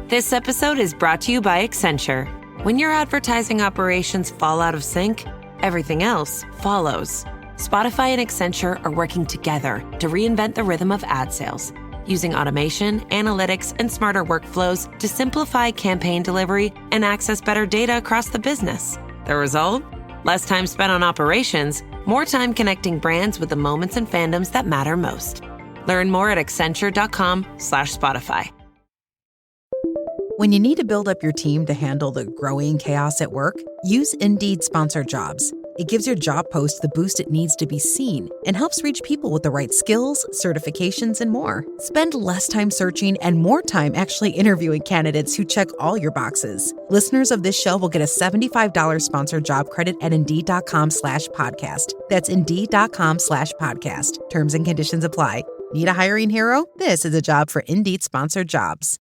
This episode is brought to you by Accenture. When your advertising operations fall out of sync, everything else follows. Spotify and Accenture are working together to reinvent the rhythm of ad sales, using automation, analytics, and smarter workflows to simplify campaign delivery and access better data across the business. The result? Less time spent on operations, more time connecting brands with the moments and fandoms that matter most. Learn more at accenture.com/Spotify. When you need to build up your team to handle the growing chaos at work, use Indeed Sponsored Jobs. It gives your job post the boost it needs to be seen and helps reach people with the right skills, certifications, and more. Spend less time searching and more time actually interviewing candidates who check all your boxes. Listeners of this show will get a $75 sponsored job credit at Indeed.com/podcast. That's Indeed.com/podcast. Terms and conditions apply. Need a hiring hero? This is a job for Indeed Sponsored Jobs.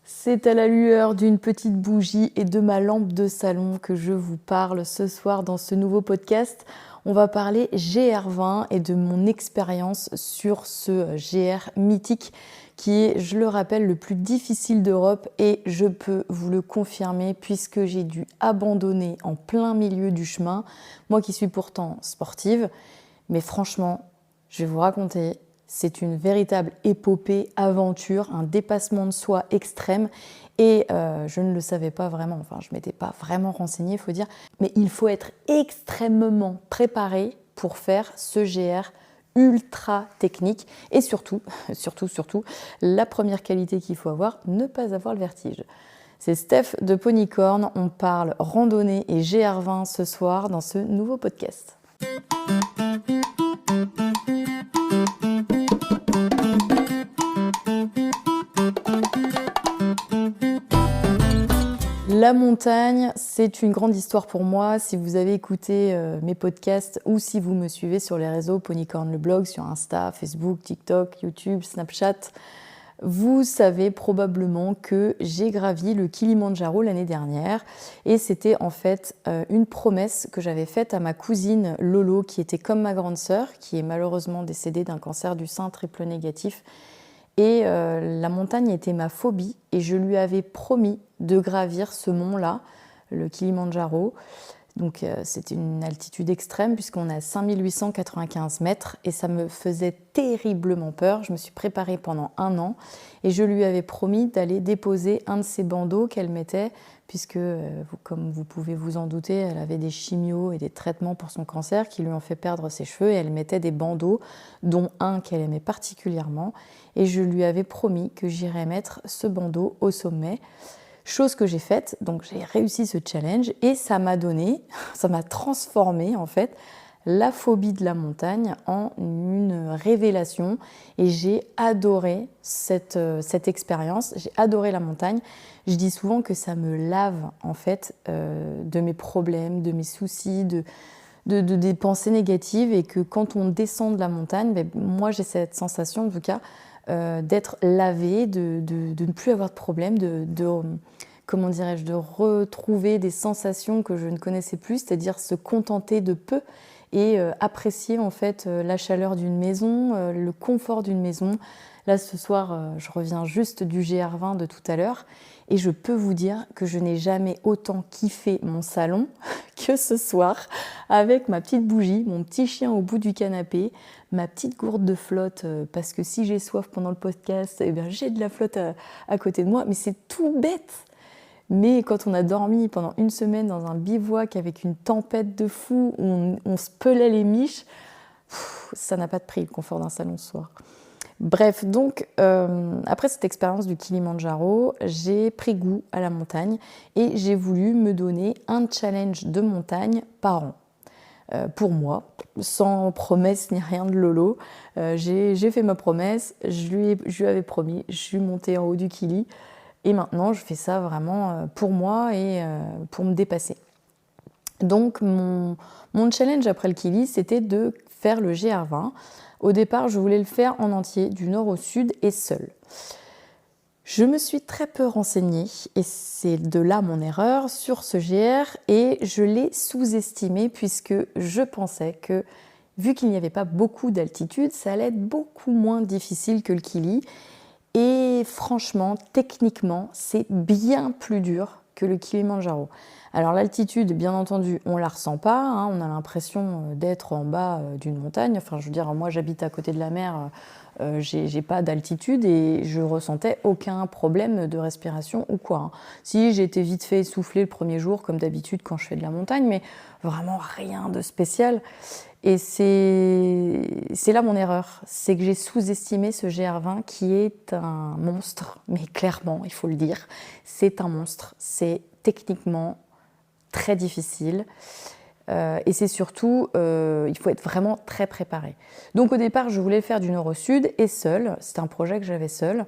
C'est à la lueur d'une petite bougie et de ma lampe de salon que je vous parle ce soir dans ce nouveau podcast. On va parler GR20 et de mon expérience sur ce GR mythique qui est, je le rappelle, le plus difficile d'Europe et je peux vous le confirmer puisque j'ai dû abandonner en plein milieu du chemin, moi qui suis pourtant sportive. Mais franchement, je vais vous raconter, c'est une véritable épopée, aventure, un dépassement de soi extrême et je ne le savais pas vraiment, enfin je ne m'étais pas vraiment renseignée, il faut dire, mais il faut être extrêmement préparé pour faire ce GR ultra technique et surtout, la première qualité qu'il faut avoir, ne pas avoir le vertige. C'est Steph de Ponycorn, on parle randonnée et GR20 ce soir dans ce nouveau podcast. La montagne, c'est une grande histoire pour moi. Si vous avez écouté mes podcasts ou si vous me suivez sur les réseaux, Ponycorn le blog, sur Insta, Facebook, TikTok, YouTube, Snapchat, vous savez probablement que j'ai gravi le Kilimandjaro l'année dernière et c'était en fait une promesse que j'avais faite à ma cousine Lolo qui était comme ma grande sœur, qui est malheureusement décédée d'un cancer du sein triple négatif. Et la montagne était ma phobie et je lui avais promis de gravir ce mont-là, le Kilimandjaro. Donc c'était une altitude extrême puisqu'on est à 5895 mètres et ça me faisait terriblement peur. Je me suis préparée pendant 1 an et je lui avais promis d'aller déposer un de ces bandeaux qu'elle mettait puisque, comme vous pouvez vous en douter, elle avait des chimios et des traitements pour son cancer qui lui ont fait perdre ses cheveux et elle mettait des bandeaux, dont un qu'elle aimait particulièrement. Et je lui avais promis que j'irais mettre ce bandeau au sommet. Chose que j'ai faite, donc j'ai réussi ce challenge et ça m'a transformé en fait la phobie de la montagne en une révélation et j'ai adoré cette expérience, j'ai adoré la montagne. Je dis souvent que ça me lave en fait de mes problèmes, de mes soucis, des pensées négatives et que quand on descend de la montagne, moi j'ai cette sensation en tout cas d'être lavé, de ne plus avoir de problème, comment dirais-je, de retrouver des sensations que je ne connaissais plus, c'est-à-dire se contenter de peu et apprécier en fait la chaleur d'une maison, le confort d'une maison. Là ce soir, je reviens juste du GR20 de tout à l'heure et je peux vous dire que je n'ai jamais autant kiffé mon salon que ce soir avec ma petite bougie, mon petit chien au bout du canapé, ma petite gourde de flotte parce que si j'ai soif pendant le podcast, eh bien, j'ai de la flotte à côté de moi, mais c'est tout bête. Mais quand on a dormi pendant 1 semaine dans un bivouac avec une tempête de fou où on se pelait les miches, ça n'a pas de prix le confort d'un salon ce soir. Bref, donc après cette expérience du Kilimandjaro, j'ai pris goût à la montagne et j'ai voulu me donner un challenge de montagne par an. Pour moi, sans promesse ni rien de Lolo, j'ai fait ma promesse, je lui avais promis, je suis montée en haut du Kili et maintenant je fais ça vraiment pour moi et pour me dépasser. Donc mon challenge après le Kili, c'était de faire le GR20. Au départ, je voulais le faire en entier, du nord au sud et seul. Je me suis très peu renseignée, et c'est de là mon erreur, sur ce GR, et je l'ai sous-estimé puisque je pensais que, vu qu'il n'y avait pas beaucoup d'altitude, ça allait être beaucoup moins difficile que le Kili. Et franchement, techniquement, c'est bien plus dur que le Kilimandjaro. Alors l'altitude, bien entendu, on ne la ressent pas, hein, on a l'impression d'être en bas d'une montagne. Enfin, je veux dire, moi j'habite à côté de la mer, j'ai pas d'altitude et je ressentais aucun problème de respiration ou quoi. Hein. Si, j'ai été vite fait essoufflée le premier jour, comme d'habitude quand je fais de la montagne, mais vraiment rien de spécial. Et c'est là mon erreur, c'est que j'ai sous-estimé ce GR20 qui est un monstre, mais clairement, il faut le dire, c'est un monstre. C'est techniquement très difficile et c'est surtout, il faut être vraiment très préparé. Donc au départ, je voulais le faire du nord au sud et seul, c'était un projet que j'avais seul.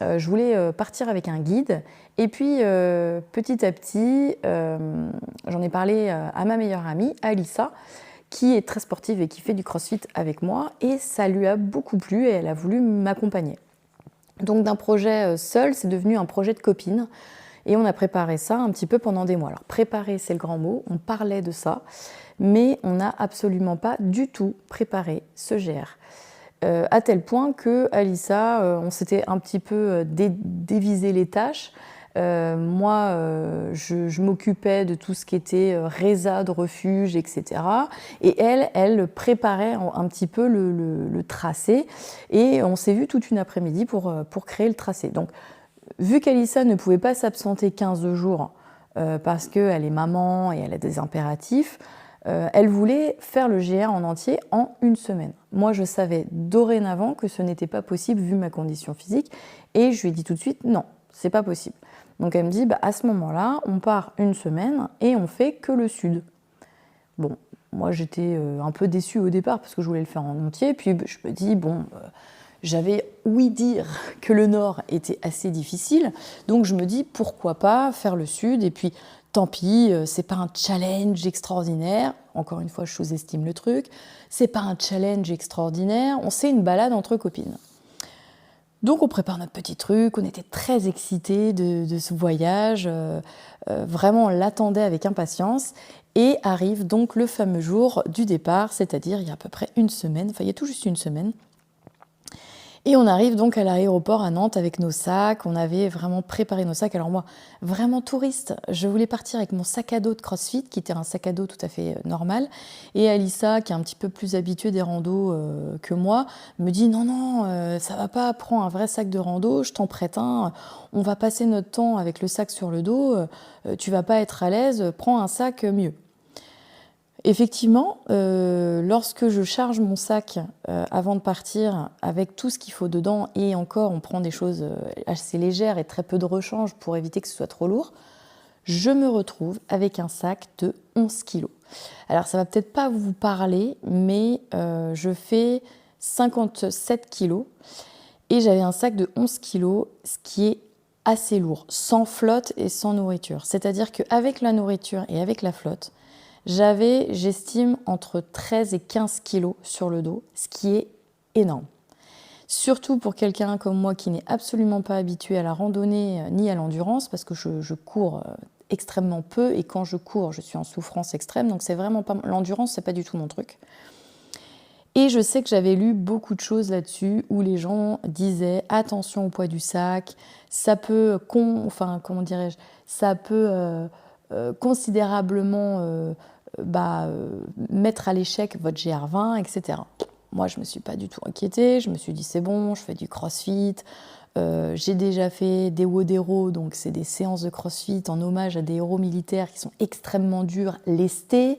Je voulais partir avec un guide et puis petit à petit, j'en ai parlé à ma meilleure amie, Alissa, qui est très sportive et qui fait du crossfit avec moi et ça lui a beaucoup plu et elle a voulu m'accompagner. Donc d'un projet seul, c'est devenu un projet de copine. Et on a préparé ça un petit peu pendant des mois. Alors préparer, c'est le grand mot, on parlait de ça, mais on n'a absolument pas du tout préparé ce GR. À tel point que Alissa, on s'était un petit peu dévisé les tâches. Moi, je m'occupais de tout ce qui était résade, refuge, etc. Et elle préparait un petit peu le tracé. Et on s'est vu toute une après-midi pour créer le tracé. Donc, vu qu'Alissa ne pouvait pas s'absenter 15 jours parce qu'elle est maman et elle a des impératifs, elle voulait faire le GR en entier en une semaine. Moi, je savais dorénavant que ce n'était pas possible vu ma condition physique et je lui ai dit tout de suite non, c'est pas possible. Donc elle me dit à ce moment-là, on part une semaine et on fait que le sud. Bon, moi j'étais un peu déçue au départ parce que je voulais le faire en entier, puis je me dis j'avais ouï dire que le nord était assez difficile, donc je me dis pourquoi pas faire le sud et puis tant pis, c'est pas un challenge extraordinaire, encore une fois je sous-estime le truc, c'est pas un challenge extraordinaire, on sait une balade entre copines. Donc on prépare notre petit truc, on était très excités de ce voyage, vraiment on l'attendait avec impatience et arrive donc le fameux jour du départ, c'est-à-dire il y a à peu près une semaine, enfin il y a tout juste une semaine. Et on arrive donc à l'aéroport à Nantes avec nos sacs, on avait vraiment préparé nos sacs. Alors moi, vraiment touriste, je voulais partir avec mon sac à dos de CrossFit, qui était un sac à dos tout à fait normal. Et Alissa, qui est un petit peu plus habituée des randos que moi, me dit non, ça va pas, prends un vrai sac de rando, je t'en prête un, on va passer notre temps avec le sac sur le dos, tu vas pas être à l'aise, prends un sac mieux. Effectivement, lorsque je charge mon sac avant de partir avec tout ce qu'il faut dedans, et encore on prend des choses assez légères et très peu de rechange pour éviter que ce soit trop lourd, je me retrouve avec un sac de 11 kg. Alors ça va peut-être pas vous parler, mais je fais 57 kg et j'avais un sac de 11 kg, ce qui est assez lourd, sans flotte et sans nourriture. C'est-à-dire qu'avec la nourriture et avec la flotte, j'avais, j'estime, entre 13 et 15 kilos sur le dos, ce qui est énorme. Surtout pour quelqu'un comme moi qui n'est absolument pas habitué à la randonnée ni à l'endurance, parce que je cours extrêmement peu et quand je cours, je suis en souffrance extrême, donc c'est vraiment pas l'endurance, c'est pas du tout mon truc. Et je sais que j'avais lu beaucoup de choses là-dessus où les gens disaient attention au poids du sac, ça peut, considérablement mettre à l'échec votre GR20, etc. Moi, je ne me suis pas du tout inquiétée, je me suis dit c'est bon, je fais du crossfit, j'ai déjà fait des WOD, donc c'est des séances de crossfit en hommage à des héros militaires qui sont extrêmement durs, lestés.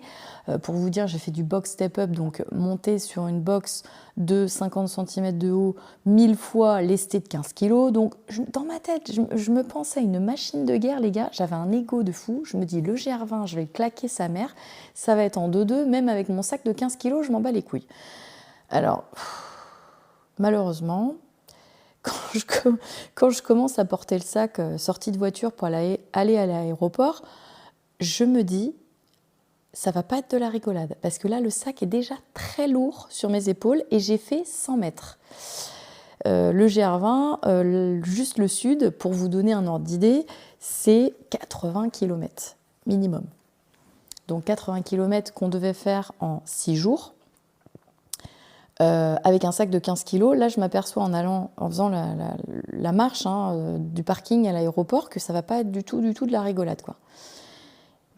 Pour vous dire, j'ai fait du box step-up, donc monter sur une box de 50 cm de haut, 1000 fois lesté de 15 kg. Donc dans ma tête, je me pensais une machine de guerre, les gars. J'avais un ego de fou. Je me dis, le GR20, je vais claquer sa mère. Ça va être en 2-2. Même avec mon sac de 15 kg, je m'en bats les couilles. Alors, malheureusement, quand je commence à porter le sac sorti de voiture pour aller à l'aéroport, je me dis, ça va pas être de la rigolade, parce que là, le sac est déjà très lourd sur mes épaules et j'ai fait 100 mètres. Le GR20, juste le sud, pour vous donner un ordre d'idée, c'est 80 km minimum. Donc 80 km qu'on devait faire en 6 jours. avec un sac de 15 kilos. Là, je m'aperçois en faisant la marche du parking à l'aéroport que ça va pas être du tout de la rigolade, quoi.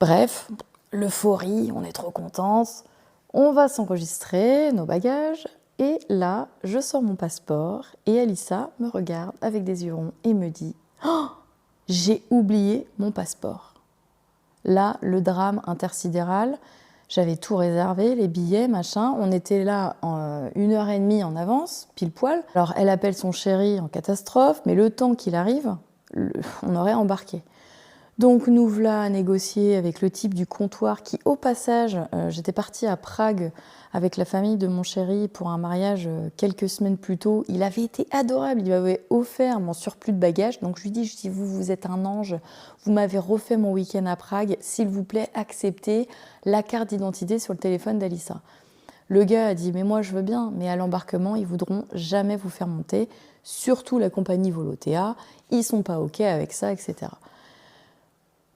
Bref, l'euphorie, on est trop contente. On va s'enregistrer nos bagages. Et là, je sors mon passeport et Alissa me regarde avec des yeux ronds et me dit « Oh, j'ai oublié mon passeport ». Là, le drame intersidéral, j'avais tout réservé, les billets, machin. On était là en 1h30 en avance, pile poil. Alors, elle appelle son chéri en catastrophe, mais le temps qu'il arrive, on aurait embarqué. Donc, nous voilà à négocier avec le type du comptoir qui, au passage, j'étais partie à Prague avec la famille de mon chéri pour un mariage quelques semaines plus tôt. Il avait été adorable, il m'avait offert mon surplus de bagages. Donc, je lui dis, vous êtes un ange, vous m'avez refait mon week-end à Prague, s'il vous plaît, acceptez la carte d'identité sur le téléphone d'Alissa. Le gars a dit, mais moi je veux bien, mais à l'embarquement, ils voudront jamais vous faire monter, surtout la compagnie Volotea, ils sont pas OK avec ça, etc.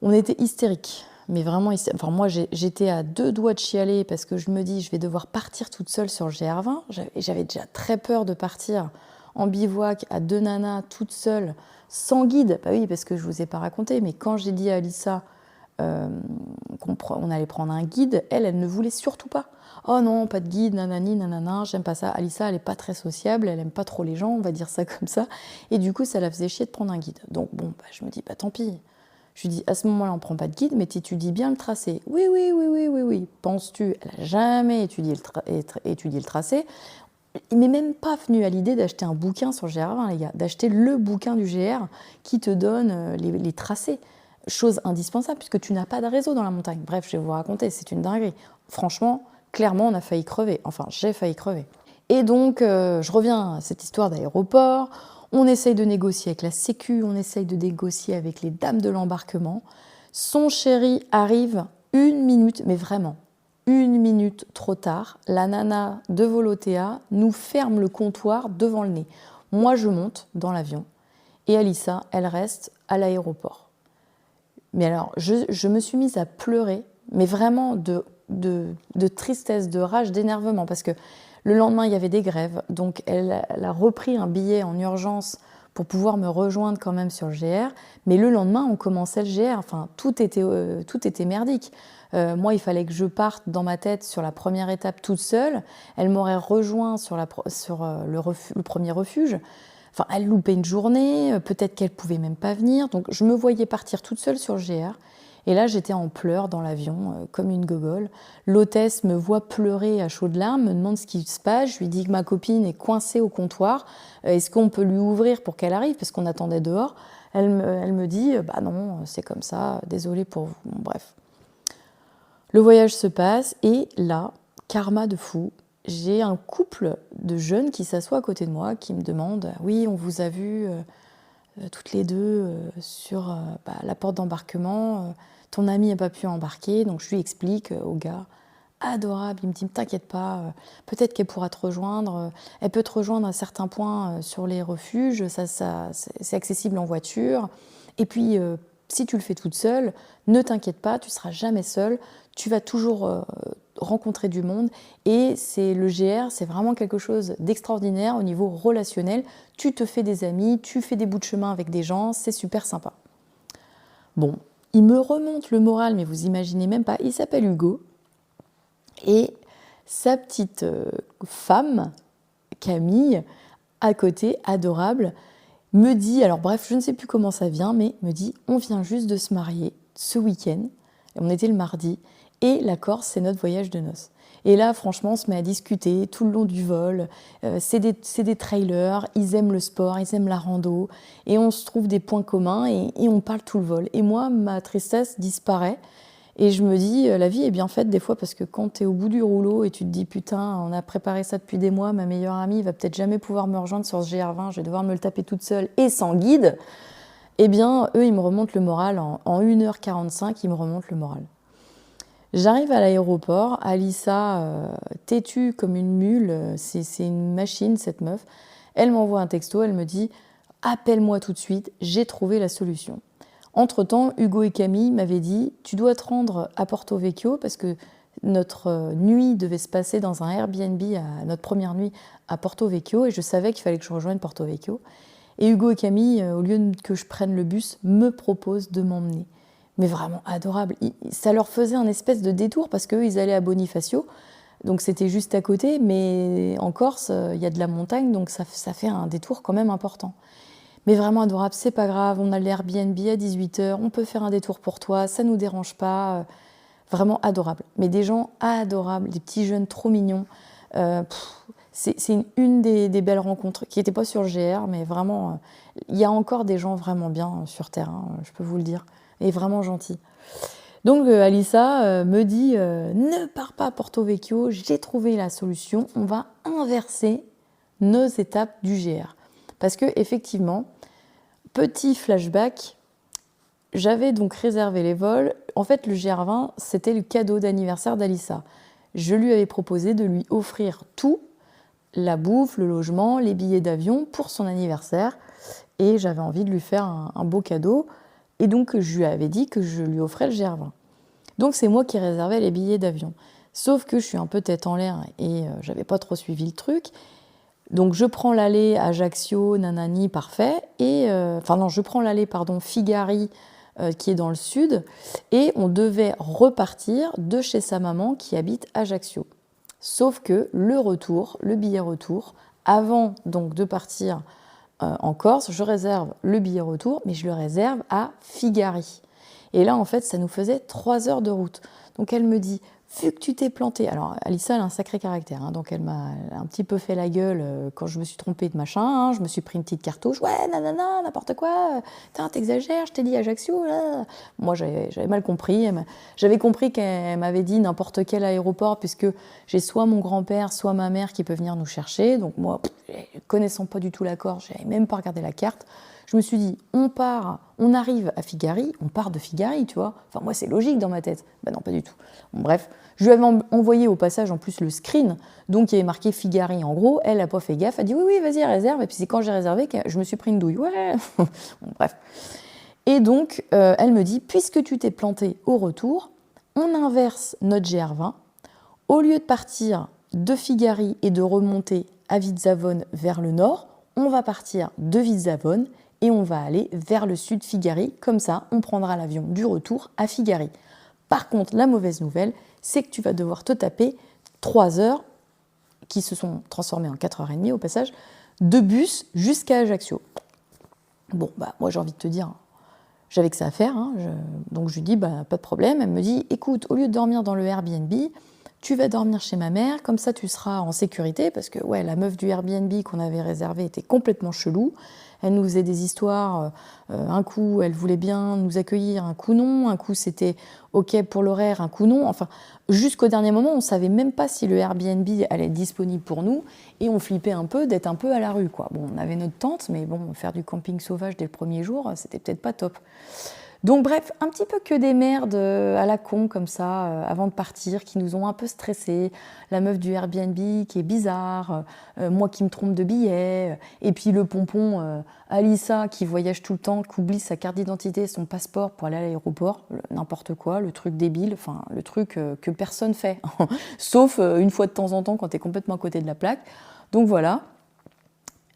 On était hystériques, mais vraiment hystériques. Enfin, moi, j'étais à 2 doigts de chialer parce que je me dis, je vais devoir partir toute seule sur le GR20. J'avais déjà très peur de partir en bivouac à 2 nanas, toute seule, sans guide. Bah oui, parce que je vous ai pas raconté, mais quand j'ai dit à Alissa qu'on allait prendre un guide, elle ne voulait surtout pas. Oh non, pas de guide, nanani, nanana, j'aime pas ça. Alissa, elle est pas très sociable, elle aime pas trop les gens, on va dire ça comme ça. Et du coup, ça la faisait chier de prendre un guide. Donc bon, je me dis, tant pis. Je lui dis, à ce moment-là, on ne prend pas de guide, mais tu étudies bien le tracé. Oui. Penses-tu? Elle n'a jamais étudié le tracé. Il m'est même pas venu à l'idée d'acheter un bouquin sur le GR20, les gars, d'acheter le bouquin du GR qui te donne les tracés. Chose indispensable, puisque tu n'as pas de réseau dans la montagne. Bref, je vais vous raconter, c'est une dinguerie. Franchement, clairement, on a failli crever. Enfin, j'ai failli crever. Et donc, je reviens à cette histoire d'aéroport. On essaye de négocier avec la Sécu, on essaye de négocier avec les dames de l'embarquement. Son chéri arrive 1 minute, mais vraiment, 1 minute trop tard. La nana de Volotea nous ferme le comptoir devant le nez. Moi, je monte dans l'avion et Alissa, elle reste à l'aéroport. Mais alors, je me suis mise à pleurer, mais vraiment de tristesse, de rage, d'énervement, parce que le lendemain, il y avait des grèves, donc elle a repris un billet en urgence pour pouvoir me rejoindre quand même sur le GR. Mais le lendemain, on commençait le GR. Enfin, tout était merdique. Moi, il fallait que je parte dans ma tête sur la première étape toute seule. Elle m'aurait rejoint sur le premier refuge. Enfin, elle loupait une journée, peut-être qu'elle pouvait même pas venir. Donc, je me voyais partir toute seule sur le GR. Et là, j'étais en pleurs dans l'avion, comme une gogole. L'hôtesse me voit pleurer à chaudes larmes, me demande ce qui se passe. Je lui dis que ma copine est coincée au comptoir. Est-ce qu'on peut lui ouvrir pour qu'elle arrive? Parce qu'on attendait dehors. Elle me dit, non, c'est comme ça, désolée pour vous. Bon, bref. Le voyage se passe et là, karma de fou, j'ai un couple de jeunes qui s'assoit à côté de moi, qui me demande, oui, on vous a vu toutes les deux sur la porte d'embarquement, ton ami n'a pas pu embarquer, donc je lui explique au gars, adorable, il me dit, t'inquiète pas, peut-être qu'elle pourra te rejoindre, elle peut te rejoindre à certains points sur les refuges, ça c'est accessible en voiture, et puis si tu le fais toute seule, ne t'inquiète pas, tu seras jamais seule, tu vas toujours rencontrer du monde, et le GR, c'est vraiment quelque chose d'extraordinaire au niveau relationnel. Tu te fais des amis, tu fais des bouts de chemin avec des gens, c'est super sympa. Bon, il me remonte le moral, mais vous imaginez même pas, il s'appelle Hugo, et sa petite femme, Camille, à côté, adorable, me dit, alors bref, je ne sais plus comment ça vient, mais me dit, on vient juste de se marier ce week-end, on était le mardi, et la Corse, c'est notre voyage de noces. Et là, franchement, on se met à discuter tout le long du vol. C'est des trailers, ils aiment le sport, ils aiment la rando. Et on se trouve des points communs et on parle tout le vol. Et moi, ma tristesse disparaît. Et je me dis, la vie est bien faite des fois parce que quand tu es au bout du rouleau et tu te dis, putain, on a préparé ça depuis des mois, ma meilleure amie va peut-être jamais pouvoir me rejoindre sur ce GR20, je vais devoir me le taper toute seule et sans guide. Eh bien, eux, ils me remontent le moral. En 1h45, ils me remontent le moral. J'arrive à l'aéroport, Alissa, têtue comme une mule, c'est une machine cette meuf. Elle m'envoie un texto, elle me dit « Appelle-moi tout de suite, j'ai trouvé la solution ». Entre-temps, Hugo et Camille m'avaient dit « Tu dois te rendre à Porto Vecchio parce que Notre nuit devait se passer dans un Airbnb, notre première nuit à Porto Vecchio, et je savais qu'il fallait que je rejoigne Porto Vecchio. Et Hugo et Camille, au lieu que je prenne le bus, me proposent de m'emmener. Mais vraiment adorable. Ça leur faisait un espèce de détour parce qu'eux, ils allaient à Bonifacio. Donc c'était juste à côté, mais en Corse, il y a de la montagne, donc ça fait un détour quand même important. Mais vraiment adorable, c'est pas grave, on a l'Airbnb à 18h, on peut faire un détour pour toi, ça nous dérange pas. Vraiment adorable. Mais des gens adorables, des petits jeunes trop mignons. C'est une des belles rencontres qui n'était pas sur le GR, mais vraiment, il y a encore des gens vraiment bien sur Terre, hein, je peux vous le dire, et vraiment gentils. Donc Alissa me dit ne pars pas à Porto Vecchio, j'ai trouvé la solution, on va inverser nos étapes du GR. Parce que effectivement, petit flashback, j'avais donc réservé les vols. En fait, le GR20, c'était le cadeau d'anniversaire d'Alissa. Je lui avais proposé de lui offrir tout, la bouffe, le logement, les billets d'avion pour son anniversaire. Et j'avais envie de lui faire un beau cadeau. Et donc, je lui avais dit que je lui offrais le GR20. Donc, c'est moi qui réservais les billets d'avion. Sauf que je suis un peu tête en l'air et j'avais pas trop suivi le truc. Donc, je prends l'aller Ajaccio, nanani, parfait. Je prends l'aller, Figari, qui est dans le sud. Et on devait repartir de chez sa maman qui habite Ajaccio. Sauf que le billet retour, avant donc de partir en Corse, je réserve le billet retour, mais je le réserve à Figari. Et là, en fait, ça nous faisait 3 heures de route. Donc elle me dit, vu que tu t'es plantée, alors Alissa, elle a un sacré caractère, hein, donc elle m'a un petit peu fait la gueule quand je me suis trompée de machin, hein, je me suis pris une petite cartouche, ouais, nanana, n'importe quoi, t'exagères, je t'ai dit Ajaccio, là. Moi, j'avais mal compris, j'avais compris qu'elle m'avait dit n'importe quel aéroport, puisque j'ai soit mon grand-père, soit ma mère qui peut venir nous chercher, donc moi, connaissant pas du tout la Corse, j'avais même pas regardé la carte. Je me suis dit, on arrive à Figari, on part de Figari, tu vois. Enfin, moi, c'est logique dans ma tête. Ben non, pas du tout. Bon, bref, je lui avais envoyé au passage en plus le screen, donc il y avait marqué Figari en gros. Elle n'a pas fait gaffe, elle a dit oui, vas-y, réserve. Et puis c'est quand j'ai réservé que je me suis pris une douille. Ouais, bon, bref. Et donc, elle me dit, puisque tu t'es planté au retour, on inverse notre GR20. Au lieu de partir de Figari et de remonter à Vizzavone vers le nord, on va partir de Vizzavone et on va aller vers le sud Figari. Comme ça, on prendra l'avion du retour à Figari. Par contre, la mauvaise nouvelle, c'est que tu vas devoir te taper 3 heures, qui se sont transformées en 4h30 au passage, de bus jusqu'à Ajaccio. Bon, moi j'ai envie de te dire, j'avais que ça à faire, hein, donc je lui dis, pas de problème. Elle me dit, écoute, au lieu de dormir dans le Airbnb, tu vas dormir chez ma mère, comme ça tu seras en sécurité, parce que ouais, la meuf du Airbnb qu'on avait réservé était complètement chelou. Elle nous faisait des histoires, un coup elle voulait bien nous accueillir, un coup non, un coup c'était ok pour l'horaire, un coup non. Enfin, jusqu'au dernier moment, on ne savait même pas si le Airbnb allait être disponible pour nous, et on flippait un peu d'être un peu à la rue, quoi. Bon, on avait notre tente, mais bon, faire du camping sauvage dès le premier jour, c'était peut-être pas top. Donc bref, un petit peu que des merdes à la con comme ça, avant de partir, qui nous ont un peu stressés. La meuf du Airbnb qui est bizarre, moi qui me trompe de billet, et puis le pompon Alissa qui voyage tout le temps, qui oublie sa carte d'identité, son passeport pour aller à l'aéroport, n'importe quoi, le truc débile, enfin le truc que personne fait, sauf une fois de temps en temps quand t'es complètement à côté de la plaque. Donc voilà,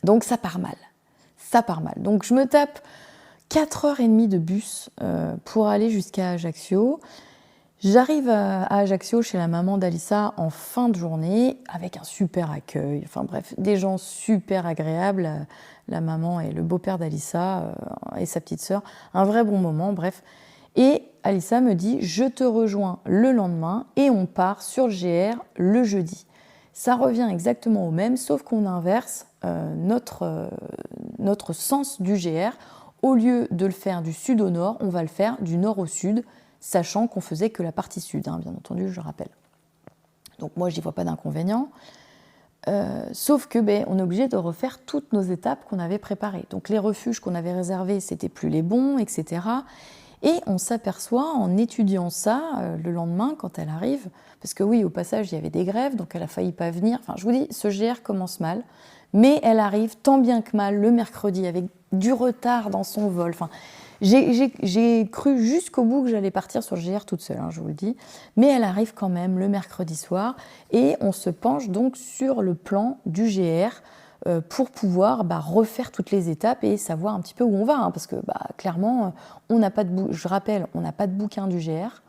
donc ça part mal. Donc je me tape 4h30 de bus pour aller jusqu'à Ajaccio. J'arrive à Ajaccio chez la maman d'Alissa en fin de journée avec un super accueil. Enfin bref, des gens super agréables. La maman et le beau-père d'Alissa et sa petite sœur. Un vrai bon moment, bref. Et Alissa me dit, je te rejoins le lendemain et on part sur le GR le jeudi. Ça revient exactement au même, sauf qu'on inverse notre sens du GR. Au lieu de le faire du sud au nord, on va le faire du nord au sud, sachant qu'on faisait que la partie sud, hein, bien entendu, je rappelle. Donc moi, j'y vois pas d'inconvénient. Sauf que on est obligé de refaire toutes nos étapes qu'on avait préparées. Donc les refuges qu'on avait réservés, c'était plus les bons, etc. Et on s'aperçoit en étudiant ça le lendemain quand elle arrive, parce que oui, au passage, il y avait des grèves, donc elle a failli pas venir. Enfin, je vous dis, ce GR commence mal, mais elle arrive tant bien que mal le mercredi avec du retard dans son vol. Enfin, J'ai cru jusqu'au bout que j'allais partir sur le GR toute seule, je vous le dis. Mais elle arrive quand même le mercredi soir et on se penche donc sur le plan du GR pour pouvoir refaire toutes les étapes et savoir un petit peu où on va. Parce que clairement, on n'a pas de je rappelle, on n'a pas de bouquin du GR.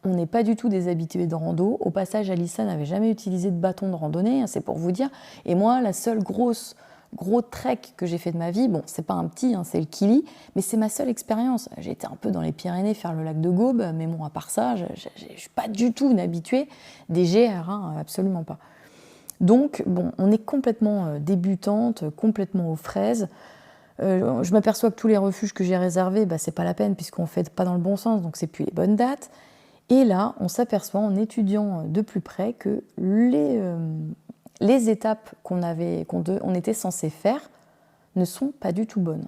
On n'est pas du tout des habitués de rando. Au passage, Alissa n'avait jamais utilisé de bâton de randonnée, c'est pour vous dire. Et moi, la seule gros trek que j'ai fait de ma vie, bon, c'est pas un petit, c'est le Kili, mais c'est ma seule expérience. J'ai été un peu dans les Pyrénées faire le lac de Gaume, mais bon, à part ça, je ne suis pas du tout une habituée des GR, absolument pas. Donc, bon, on est complètement débutante, complètement aux fraises. Je m'aperçois que tous les refuges que j'ai réservés, c'est pas la peine puisqu'on ne fait pas dans le bon sens, donc c'est plus les bonnes dates. Et là, on s'aperçoit en étudiant de plus près que les étapes qu'on était censé faire ne sont pas du tout bonnes.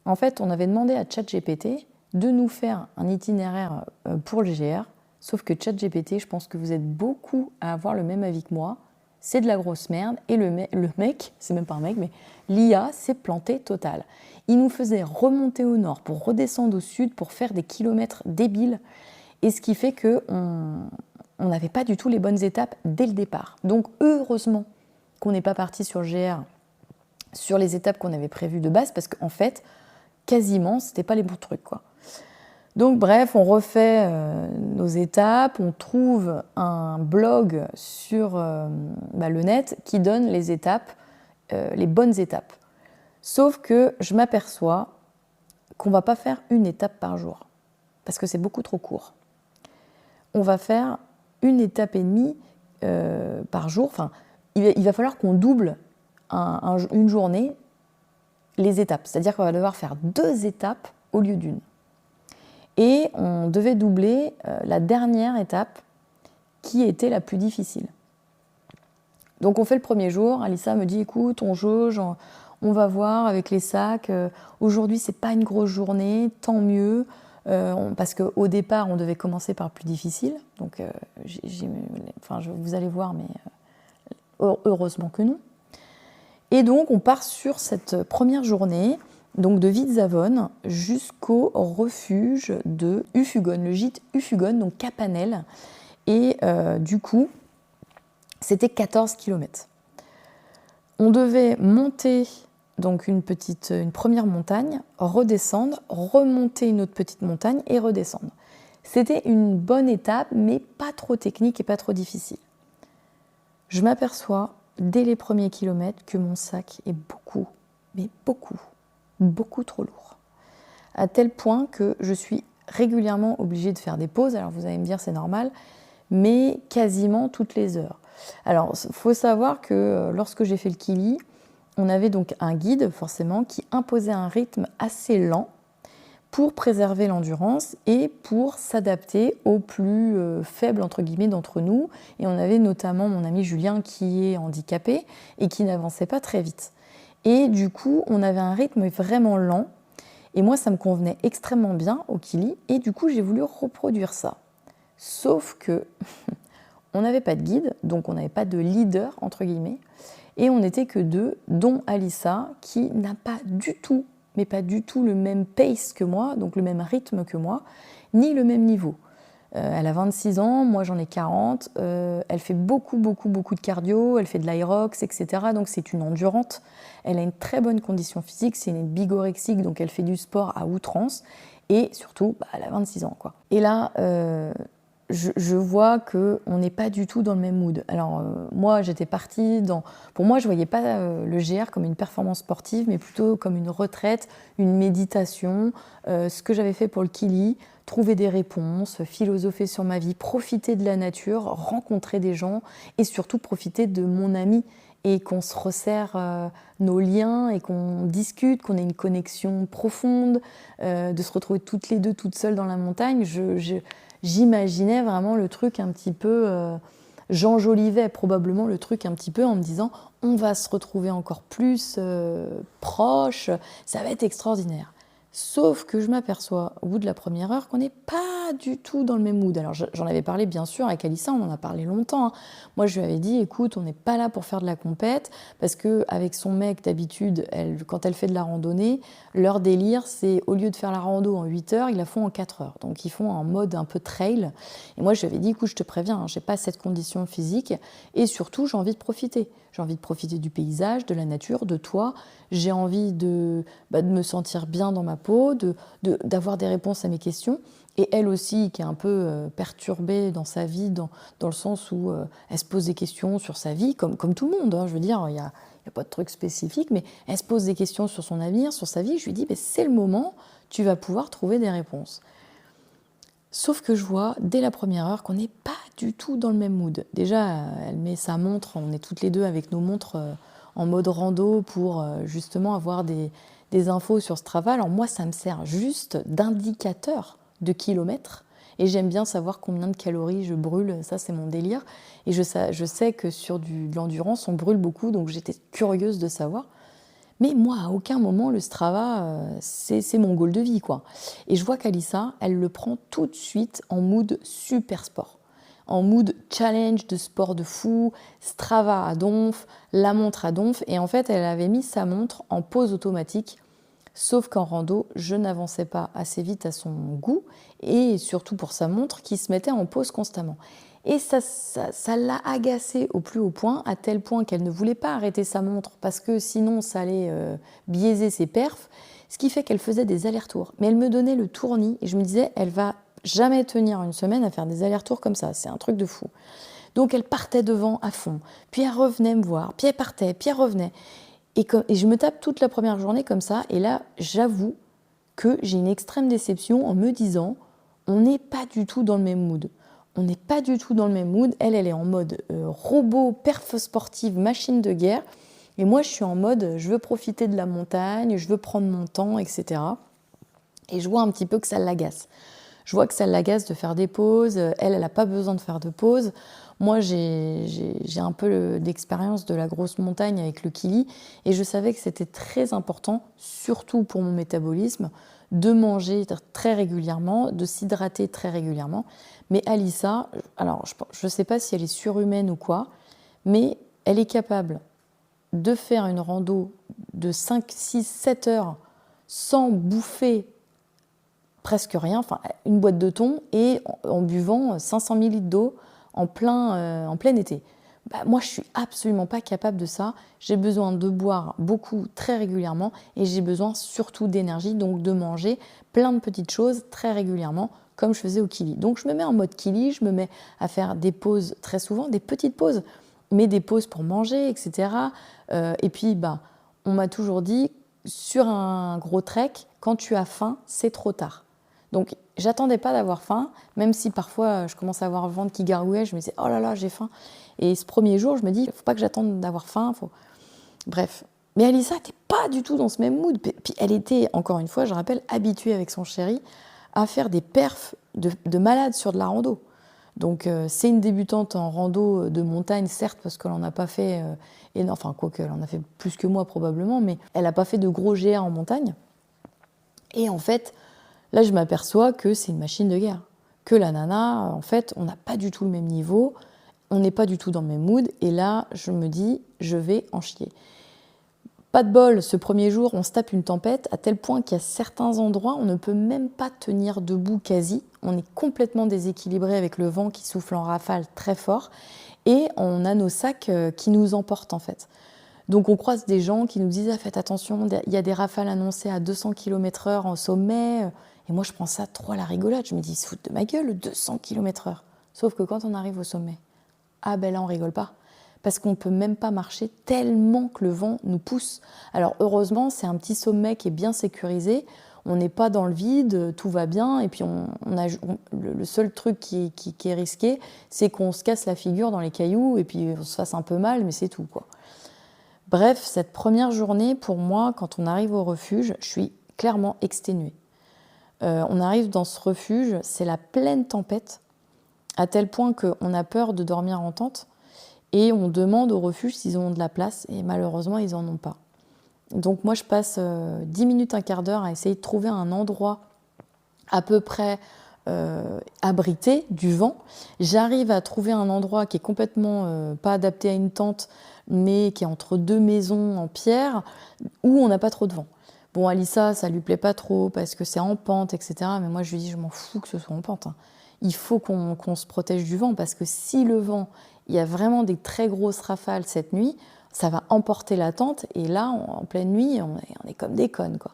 En fait, on avait demandé à ChatGPT de nous faire un itinéraire pour le GR, sauf que ChatGPT, je pense que vous êtes beaucoup à avoir le même avis que moi, c'est de la grosse merde, et le mec, c'est même pas un mec, mais l'IA s'est planté total. Il nous faisait remonter au nord pour redescendre au sud pour faire des kilomètres débiles, et ce qui fait qu'on n'avait pas du tout les bonnes étapes dès le départ. Donc heureusement qu'on n'est pas parti sur le GR sur les étapes qu'on avait prévues de base, parce qu'en fait, quasiment, c'était pas les bons trucs, quoi. Donc bref, on refait nos étapes, on trouve un blog sur le net qui donne les étapes, les bonnes étapes. Sauf que je m'aperçois qu'on ne va pas faire une étape par jour, parce que c'est beaucoup trop court. On va faire une étape et demie par jour. Enfin, il va falloir qu'on double une journée les étapes. C'est-à-dire qu'on va devoir faire 2 étapes au lieu d'une. Et on devait doubler la dernière étape qui était la plus difficile. Donc on fait le premier jour, Alissa me dit écoute, on jauge, on va voir avec les sacs, aujourd'hui c'est pas une grosse journée, tant mieux, parce qu'au départ on devait commencer par le plus difficile, donc vous allez voir, mais heureusement que non. Et donc on part sur cette première journée, donc de Vitzavon jusqu'au refuge de Ufugon, le gîte Ufugon, donc Capanel. Et du coup, c'était 14 km. On devait monter donc une première montagne, redescendre, remonter une autre petite montagne et redescendre. C'était une bonne étape, mais pas trop technique et pas trop difficile. Je m'aperçois dès les premiers kilomètres que mon sac est beaucoup, mais beaucoup trop lourd. À tel point que je suis régulièrement obligée de faire des pauses. Alors vous allez me dire c'est normal, mais quasiment toutes les heures. Alors il faut savoir que lorsque j'ai fait le Kili, on avait donc un guide forcément qui imposait un rythme assez lent pour préserver l'endurance et pour s'adapter aux plus faibles entre guillemets d'entre nous. Et on avait notamment mon ami Julien qui est handicapé et qui n'avançait pas très vite. Et du coup, on avait un rythme vraiment lent. Et moi, ça me convenait extrêmement bien au Kili. Et du coup, j'ai voulu reproduire ça. Sauf que on n'avait pas de guide, donc on n'avait pas de leader, entre guillemets. Et on n'était que 2, dont Alissa, qui n'a pas du tout, mais pas du tout le même pace que moi, donc le même rythme que moi, ni le même niveau. Elle a 26 ans, moi j'en ai 40, elle fait beaucoup de cardio, elle fait de l'aérox, etc. Donc c'est une endurante. Elle a une très bonne condition physique, c'est une bigorexique, donc elle fait du sport à outrance. Et surtout, elle a 26 ans, quoi. Et là, je vois qu'on n'est pas du tout dans le même mood. Alors moi, j'étais partie dans... Pour moi, je ne voyais pas le GR comme une performance sportive, mais plutôt comme une retraite, une méditation, ce que j'avais fait pour le Kili, trouver des réponses, philosopher sur ma vie, profiter de la nature, rencontrer des gens et surtout profiter de mon ami et qu'on se resserre nos liens et qu'on discute, qu'on ait une connexion profonde, de se retrouver toutes les deux, toutes seules dans la montagne. J'imaginais vraiment le truc un petit peu... j'enjolivais probablement le truc un petit peu en me disant on va se retrouver encore plus proches, ça va être extraordinaire. Sauf que je m'aperçois au bout de la première heure qu'on n'est pas pas du tout dans le même mood. Alors j'en avais parlé bien sûr avec Alissa, on en a parlé longtemps. Moi je lui avais dit, écoute, on n'est pas là pour faire de la compète, parce qu'avec son mec d'habitude, quand elle fait de la randonnée, leur délire c'est au lieu de faire la rando en 8 heures, ils la font en 4 heures. Donc ils font en mode un peu trail. Et moi je lui avais dit, écoute, je te préviens, j'ai pas cette condition physique et surtout j'ai envie de profiter. J'ai envie de profiter du paysage, de la nature, de toi. J'ai envie de me sentir bien dans ma peau, d'avoir des réponses à mes questions. Et elle aussi, qui est un peu perturbée dans sa vie, dans le sens où elle se pose des questions sur sa vie, comme tout le monde. Je veux dire, il n'y a pas de truc spécifique, mais elle se pose des questions sur son avenir, sur sa vie. Je lui dis, c'est le moment, tu vas pouvoir trouver des réponses. Sauf que je vois, dès la première heure, qu'on n'est pas du tout dans le même mood. Déjà, elle met sa montre, on est toutes les deux avec nos montres en mode rando pour justement avoir des infos sur Strava. Alors moi, ça me sert juste d'indicateur de kilomètres. Et j'aime bien savoir combien de calories je brûle, ça c'est mon délire. Et je sais que sur de l'endurance, on brûle beaucoup, donc j'étais curieuse de savoir. Mais moi, à aucun moment, le Strava, c'est mon goal de vie, quoi. Et je vois qu'Alissa, elle le prend tout de suite en mood super sport. En mood challenge de sport de fou, Strava à donf, la montre à donf. Et en fait, elle avait mis sa montre en pause automatique. Sauf qu'en rando, je n'avançais pas assez vite à son goût. Et surtout pour sa montre qui se mettait en pause constamment. Et ça l'a agacée au plus haut point, à tel point qu'elle ne voulait pas arrêter sa montre parce que sinon ça allait biaiser ses perfs, ce qui fait qu'elle faisait des allers-retours. Mais elle me donnait le tournis et je me disais, elle va jamais tenir une semaine à faire des allers-retours comme ça, c'est un truc de fou. Donc elle partait devant à fond, puis elle revenait me voir, puis elle partait, puis elle revenait. Et je me tape toute la première journée comme ça, et là j'avoue que j'ai une extrême déception en me disant, on n'est pas du tout dans le même mood. On n'est pas du tout dans le même mood. Elle est en mode robot, perf sportive, machine de guerre. Et moi, je suis en mode, je veux profiter de la montagne, je veux prendre mon temps, etc. Et je vois un petit peu que ça l'agace. Je vois que ça l'agace de faire des pauses. Elle n'a pas besoin de faire de pauses. Moi, j'ai un peu d'expérience de la grosse montagne avec le Kili. Et je savais que c'était très important, surtout pour mon métabolisme, de manger très régulièrement, de s'hydrater très régulièrement. Mais Alissa, alors je ne sais pas si elle est surhumaine ou quoi, mais elle est capable de faire une rando de 5, 6, 7 heures sans bouffer presque rien, enfin une boîte de thon, et en buvant 500 ml d'eau en plein été. Moi, je suis absolument pas capable de ça. J'ai besoin de boire beaucoup, très régulièrement, et j'ai besoin surtout d'énergie, donc de manger plein de petites choses très régulièrement, comme je faisais au Kili. Donc je me mets en mode Kili, je me mets à faire des pauses très souvent, des petites pauses, mais des pauses pour manger, etc. Et puis, on m'a toujours dit, sur un gros trek, quand tu as faim, c'est trop tard. Donc, j'attendais pas d'avoir faim, même si parfois je commence à avoir le ventre qui gargouillait, je me disais, oh là là, j'ai faim. Et ce premier jour, je me dis, il ne faut pas que j'attende d'avoir faim. Bref. Mais Alissa n'était pas du tout dans ce même mood. Puis elle était, encore une fois, je rappelle, habituée avec son chéri à faire des perfs de malade sur de la rando. Donc, c'est une débutante en rando de montagne, certes, parce qu'elle n'en a pas fait énorme, enfin, quoique, elle en a fait plus que moi probablement, mais elle n'a pas fait de gros GR en montagne. Et en fait, là, je m'aperçois que c'est une machine de guerre. Que la nana, en fait, on n'a pas du tout le même niveau, on n'est pas du tout dans le même mood. Et là, je me dis, je vais en chier. Pas de bol, ce premier jour, on se tape une tempête, à tel point qu'il y a certains endroits, on ne peut même pas tenir debout quasi. On est complètement déséquilibré avec le vent qui souffle en rafale très fort. Et on a nos sacs qui nous emportent, en fait. Donc on croise des gens qui nous disent ah, faites attention, il y a des rafales annoncées à 200 km/h en sommet. Et moi je prends ça trop à la rigolade, je me dis ils se foutent de ma gueule, 200 km/h. Sauf que quand on arrive au sommet, ah ben là on rigole pas. Parce qu'on ne peut même pas marcher tellement que le vent nous pousse. Alors heureusement c'est un petit sommet qui est bien sécurisé, on n'est pas dans le vide, tout va bien. Et puis le seul truc qui est risqué, c'est qu'on se casse la figure dans les cailloux et puis on se fasse un peu mal, mais c'est tout quoi. Bref, cette première journée, pour moi, quand on arrive au refuge, je suis clairement exténuée. On arrive dans ce refuge, c'est la pleine tempête, à tel point qu'on a peur de dormir en tente, et on demande au refuge s'ils ont de la place, et malheureusement, ils n'en ont pas. Donc moi, je passe 10 minutes, un quart d'heure à essayer de trouver un endroit à peu près abrité du vent. J'arrive à trouver un endroit qui est complètement pas adapté à une tente, mais qui est entre 2 maisons en pierre, où on n'a pas trop de vent. Bon, Alissa, ça lui plaît pas trop parce que c'est en pente, etc. Mais moi, je lui dis, je m'en fous que ce soit en pente. Hein. Il faut qu'on se protège du vent parce que si le vent, il y a vraiment des très grosses rafales cette nuit, ça va emporter la tente. Et là, en pleine nuit, on est comme des connes, quoi.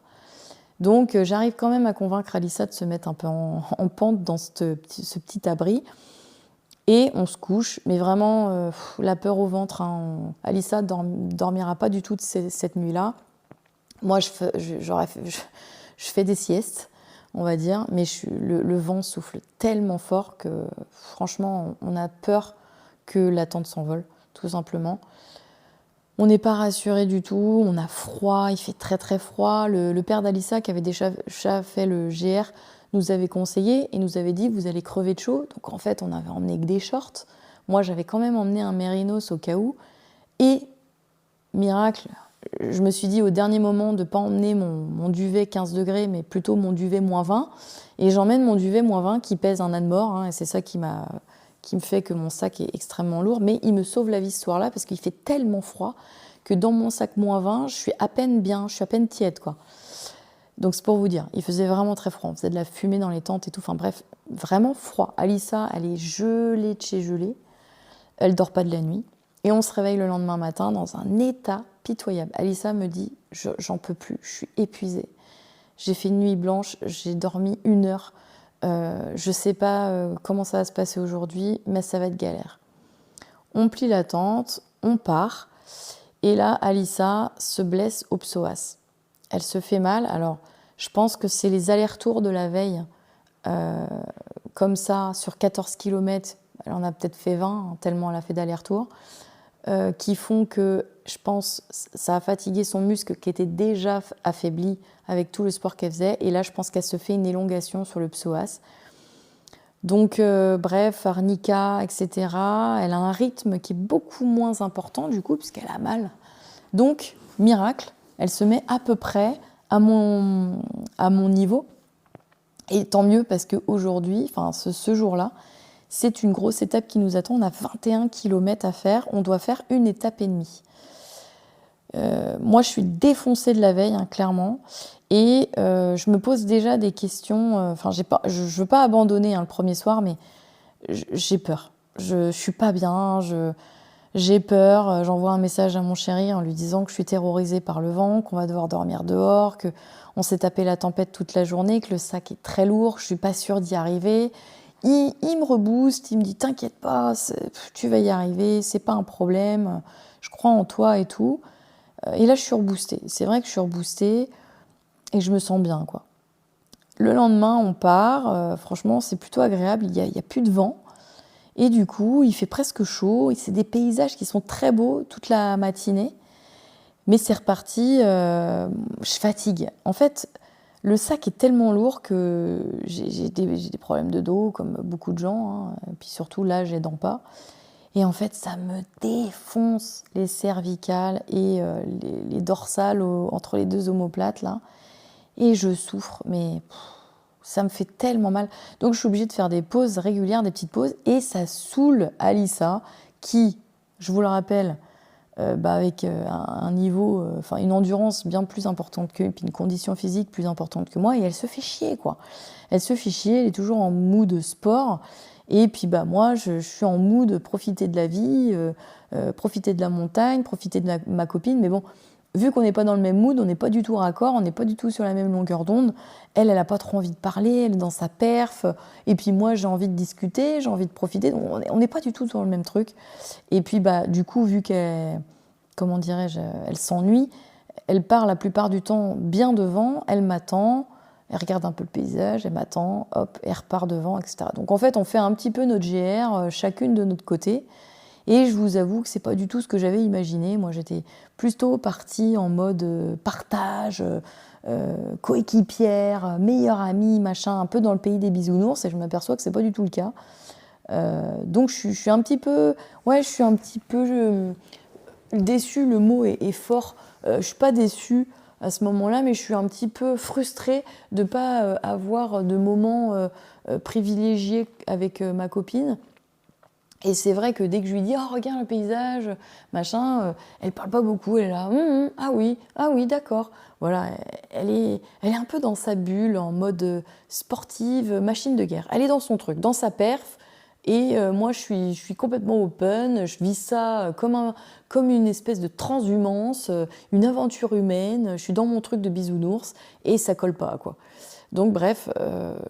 Donc, j'arrive quand même à convaincre Alissa de se mettre un peu en pente dans ce petit abri. Et on se couche, mais vraiment, la peur au ventre. Hein. Alissa dormira pas du tout cette nuit-là. Moi, je fais des siestes, on va dire, mais le vent souffle tellement fort que, franchement, on a peur que la tente s'envole, tout simplement. On n'est pas rassuré du tout, on a froid, il fait très très froid. Le père d'Alissa, qui avait déjà fait le GR, nous avait conseillé et nous avait dit vous allez crever de chaud. Donc en fait, on avait emmené que des shorts. Moi, j'avais quand même emmené un mérinos au cas où. Et miracle, je me suis dit au dernier moment de ne pas emmener mon duvet 15 degrés, mais plutôt mon duvet moins 20. Et j'emmène mon duvet moins 20 qui pèse un âne-mort. Hein, et c'est ça qui me fait que mon sac est extrêmement lourd. Mais il me sauve la vie ce soir-là parce qu'il fait tellement froid que dans mon sac moins 20, je suis à peine bien, je suis à peine tiède, quoi. Donc c'est pour vous dire, il faisait vraiment très froid. On faisait de la fumée dans les tentes et tout. Enfin bref, vraiment froid. Alissa, elle est gelée de chez gelée. Elle dort pas de la nuit. Et on se réveille le lendemain matin dans un état pitoyable. Alissa me dit, j'en peux plus, je suis épuisée. J'ai fait une nuit blanche, j'ai dormi 1 heure. Je sais pas comment ça va se passer aujourd'hui, mais ça va être galère. On plie la tente, on part. Et là, Alissa se blesse au psoas. Elle se fait mal. Alors, je pense que c'est les allers-retours de la veille, comme ça, sur 14 km. Elle en a peut-être fait 20, hein, tellement elle a fait d'allers-retours. Qui font que, je pense, ça a fatigué son muscle qui était déjà affaibli avec tout le sport qu'elle faisait. Et là, je pense qu'elle se fait une élongation sur le psoas. Donc, bref, arnica, etc. Elle a un rythme qui est beaucoup moins important, du coup, puisqu'elle a mal. Donc, miracle, elle se met à peu près à mon niveau. Et tant mieux, parce qu'aujourd'hui, enfin, ce jour-là, c'est une grosse étape qui nous attend. On a 21 km à faire. On doit faire 1 étape et demie. Moi, je suis défoncée de la veille, hein, clairement. Et je me pose déjà des questions. Enfin, je veux pas abandonner, hein, le premier soir, mais j'ai peur. Je suis pas bien. J'ai peur. J'envoie un message à mon chéri en lui disant que je suis terrorisée par le vent, qu'on va devoir dormir dehors, qu'on s'est tapé la tempête toute la journée, que le sac est très lourd. Je suis pas sûre d'y arriver. Il me rebooste, il me dit « T'inquiète pas, tu vas y arriver, c'est pas un problème, je crois en toi et tout. » Et là, je suis reboostée. C'est vrai que je suis reboostée et je me sens bien, quoi. Le lendemain, on part. Franchement, c'est plutôt agréable. Il y a plus de vent. Et du coup, il fait presque chaud. Et c'est des paysages qui sont très beaux toute la matinée. Mais c'est reparti. Je fatigue. En fait, le sac est tellement lourd que j'ai des problèmes de dos, comme beaucoup de gens. Hein. Et puis surtout, là, je les dents pas. Et en fait, ça me défonce les cervicales et les dorsales entre les 2 omoplates, là. Et je souffre, mais ça me fait tellement mal. Donc, je suis obligée de faire des pauses régulières, des petites pauses. Et ça saoule Alissa, qui, je vous le rappelle, avec un niveau, une endurance bien plus importante qu'eux, et puis une condition physique plus importante que moi. Et elle se fait chier, quoi. Elle se fait chier, elle est toujours en mood sport. Et puis moi, je suis en mood profiter de la vie, profiter de la montagne, profiter de ma copine. Mais bon, vu qu'on n'est pas dans le même mood, on n'est pas du tout raccord, on n'est pas du tout sur la même longueur d'onde. Elle n'a pas trop envie de parler, elle est dans sa perf. Et puis moi, j'ai envie de discuter, j'ai envie de profiter. Donc on n'est pas du tout sur le même truc. Et puis du coup, vu qu'elle, comment dirais-je, elle s'ennuie, elle part la plupart du temps bien devant, elle m'attend. Elle regarde un peu le paysage, elle m'attend, hop, elle repart devant, etc. Donc en fait, on fait un petit peu notre GR, chacune de notre côté. Et je vous avoue que c'est pas du tout ce que j'avais imaginé. Moi, j'étais plutôt partie en mode partage, coéquipière, meilleure amie, machin, un peu dans le pays des bisounours. Et je m'aperçois que c'est pas du tout le cas. Donc je suis un petit peu, déçue. Le mot est fort. Je suis pas déçue à ce moment-là, mais je suis un petit peu frustrée de ne pas avoir de moments privilégiés avec ma copine. Et c'est vrai que dès que je lui dis « Oh, regarde le paysage, machin », elle parle pas beaucoup, elle est là « ah oui, d'accord ». Voilà, elle est un peu dans sa bulle, en mode sportive, machine de guerre. Elle est dans son truc, dans sa perf, et moi je suis complètement open, je vis ça comme une espèce de transhumance, une aventure humaine, je suis dans mon truc de bisounours, et ça colle pas, quoi. Donc bref,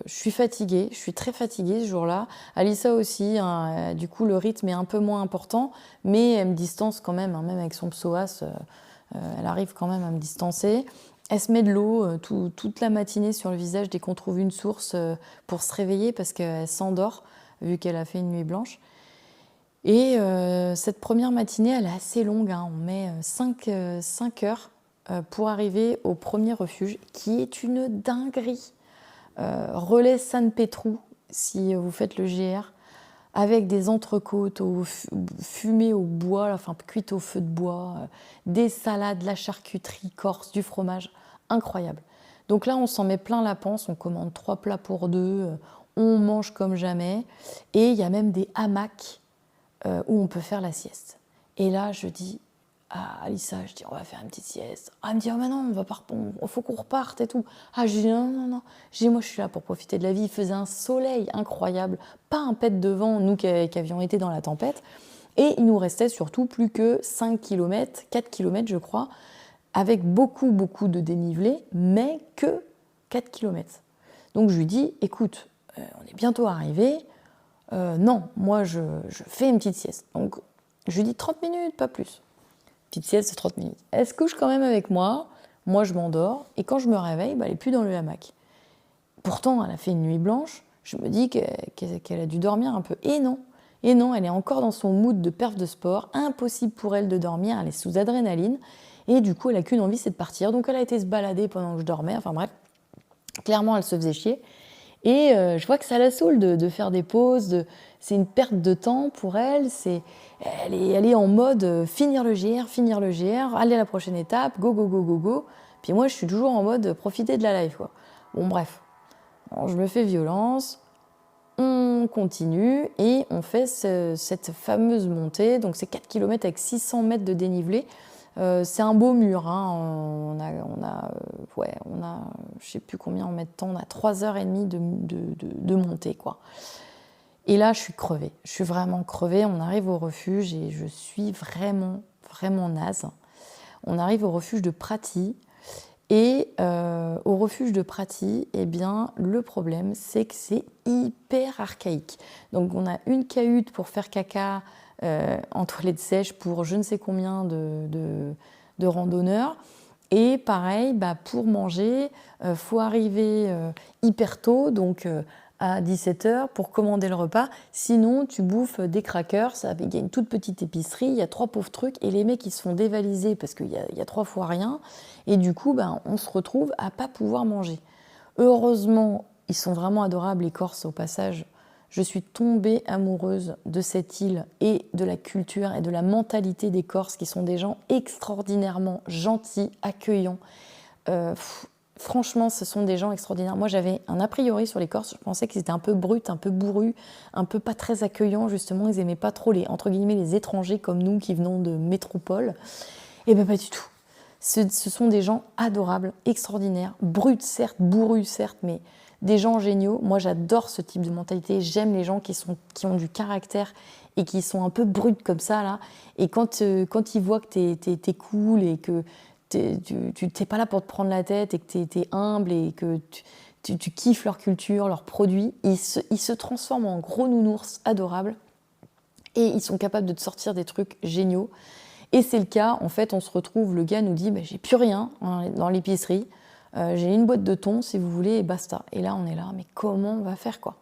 je suis fatiguée, je suis très fatiguée ce jour-là. Alissa aussi, hein, du coup le rythme est un peu moins important, mais elle me distance quand même, hein, même avec son psoas, elle arrive quand même à me distancer. Elle se met de l'eau toute la matinée sur le visage dès qu'on trouve une source pour se réveiller parce qu'elle s'endort vu qu'elle a fait une nuit blanche. Et cette première matinée, elle est assez longue, hein, on met 5 heures pour arriver au premier refuge, qui est une dinguerie. Relais San Petrou, si vous faites le GR, avec des entrecôtes fumées au bois, enfin cuites au feu de bois, des salades, de la charcuterie corse, du fromage, incroyable. Donc là, on s'en met plein la panse, on commande 3 plats pour 2, on mange comme jamais, et il y a même des hamacs où on peut faire la sieste. Et là, je dis à Alissa, je dis on va faire une petite sieste. Ah, elle me dit oh mais non, il faut qu'on reparte et tout. Ah, je dis non. Je dis moi je suis là pour profiter de la vie. Il faisait un soleil incroyable, pas un pet de vent, nous qui avions été dans la tempête. Et il nous restait surtout plus que 5 km, 4 km je crois, avec beaucoup de dénivelé, mais que 4 km. Donc je lui dis écoute, on est bientôt arrivé. Non, moi je fais une petite sieste. Donc je lui dis 30 minutes, pas plus. Petite sieste de 30 minutes. Elle se couche quand même avec moi, moi je m'endors, et quand je me réveille, elle n'est plus dans le hamac. Pourtant, elle a fait une nuit blanche, je me dis qu'elle a dû dormir un peu. Et non, elle est encore dans son mood de perf de sport, impossible pour elle de dormir, elle est sous adrénaline, et du coup elle n'a qu'une envie, c'est de partir. Donc elle a été se balader pendant que je dormais, enfin bref, clairement elle se faisait chier. Et je vois que ça la saoule de faire des pauses, c'est une perte de temps pour elle, elle est en mode finir le GR, aller à la prochaine étape, go. Puis moi je suis toujours en mode profiter de la life, quoi. Bon bref, alors, je me fais violence, on continue et on fait cette fameuse montée, donc c'est 4 km avec 600 mètres de dénivelé. C'est un beau mur, hein. On a, je sais plus combien on met de temps, on a 3h30 de montée, quoi. Et là, je suis crevée, je suis vraiment crevée. On arrive au refuge et je suis vraiment naze. On arrive au refuge de Prati et au refuge de Prati, eh bien, le problème, c'est que c'est hyper archaïque. Donc, on a une cahute pour faire caca en toilette sèche pour je ne sais combien de randonneurs. Et pareil, pour manger, faut arriver hyper tôt, donc à 17h pour commander le repas. Sinon, tu bouffes des crackers. Il y a une toute petite épicerie, il y a 3 pauvres trucs et les mecs ils se font dévaliser parce qu'il y a 3 fois rien. Et du coup, on se retrouve à pas pouvoir manger. Heureusement, ils sont vraiment adorables les Corses au passage. Je suis tombée amoureuse de cette île et de la culture et de la mentalité des Corses qui sont des gens extraordinairement gentils, accueillants. Franchement, ce sont des gens extraordinaires. Moi, j'avais un a priori sur les Corses. Je pensais qu'ils étaient un peu bruts, un peu bourrus, un peu pas très accueillants. Justement, ils aimaient pas trop entre guillemets, les étrangers comme nous qui venons de métropole. Et bien, pas du tout. Ce sont des gens adorables, extraordinaires, bruts certes, bourrus certes, mais des gens géniaux. Moi, j'adore ce type de mentalité. J'aime les gens qui ont du caractère et qui sont un peu bruts comme ça, là. Et quand ils voient que t'es cool et que tu n'es pas là pour te prendre la tête et que tu es humble et que tu kiffes leur culture, leurs produits, ils se transforment en gros nounours adorables et ils sont capables de te sortir des trucs géniaux. Et c'est le cas, en fait, on se retrouve, le gars nous dit j'ai plus rien dans l'épicerie, j'ai une boîte de thon si vous voulez et basta. Et là, on est là, mais comment on va faire, quoi ?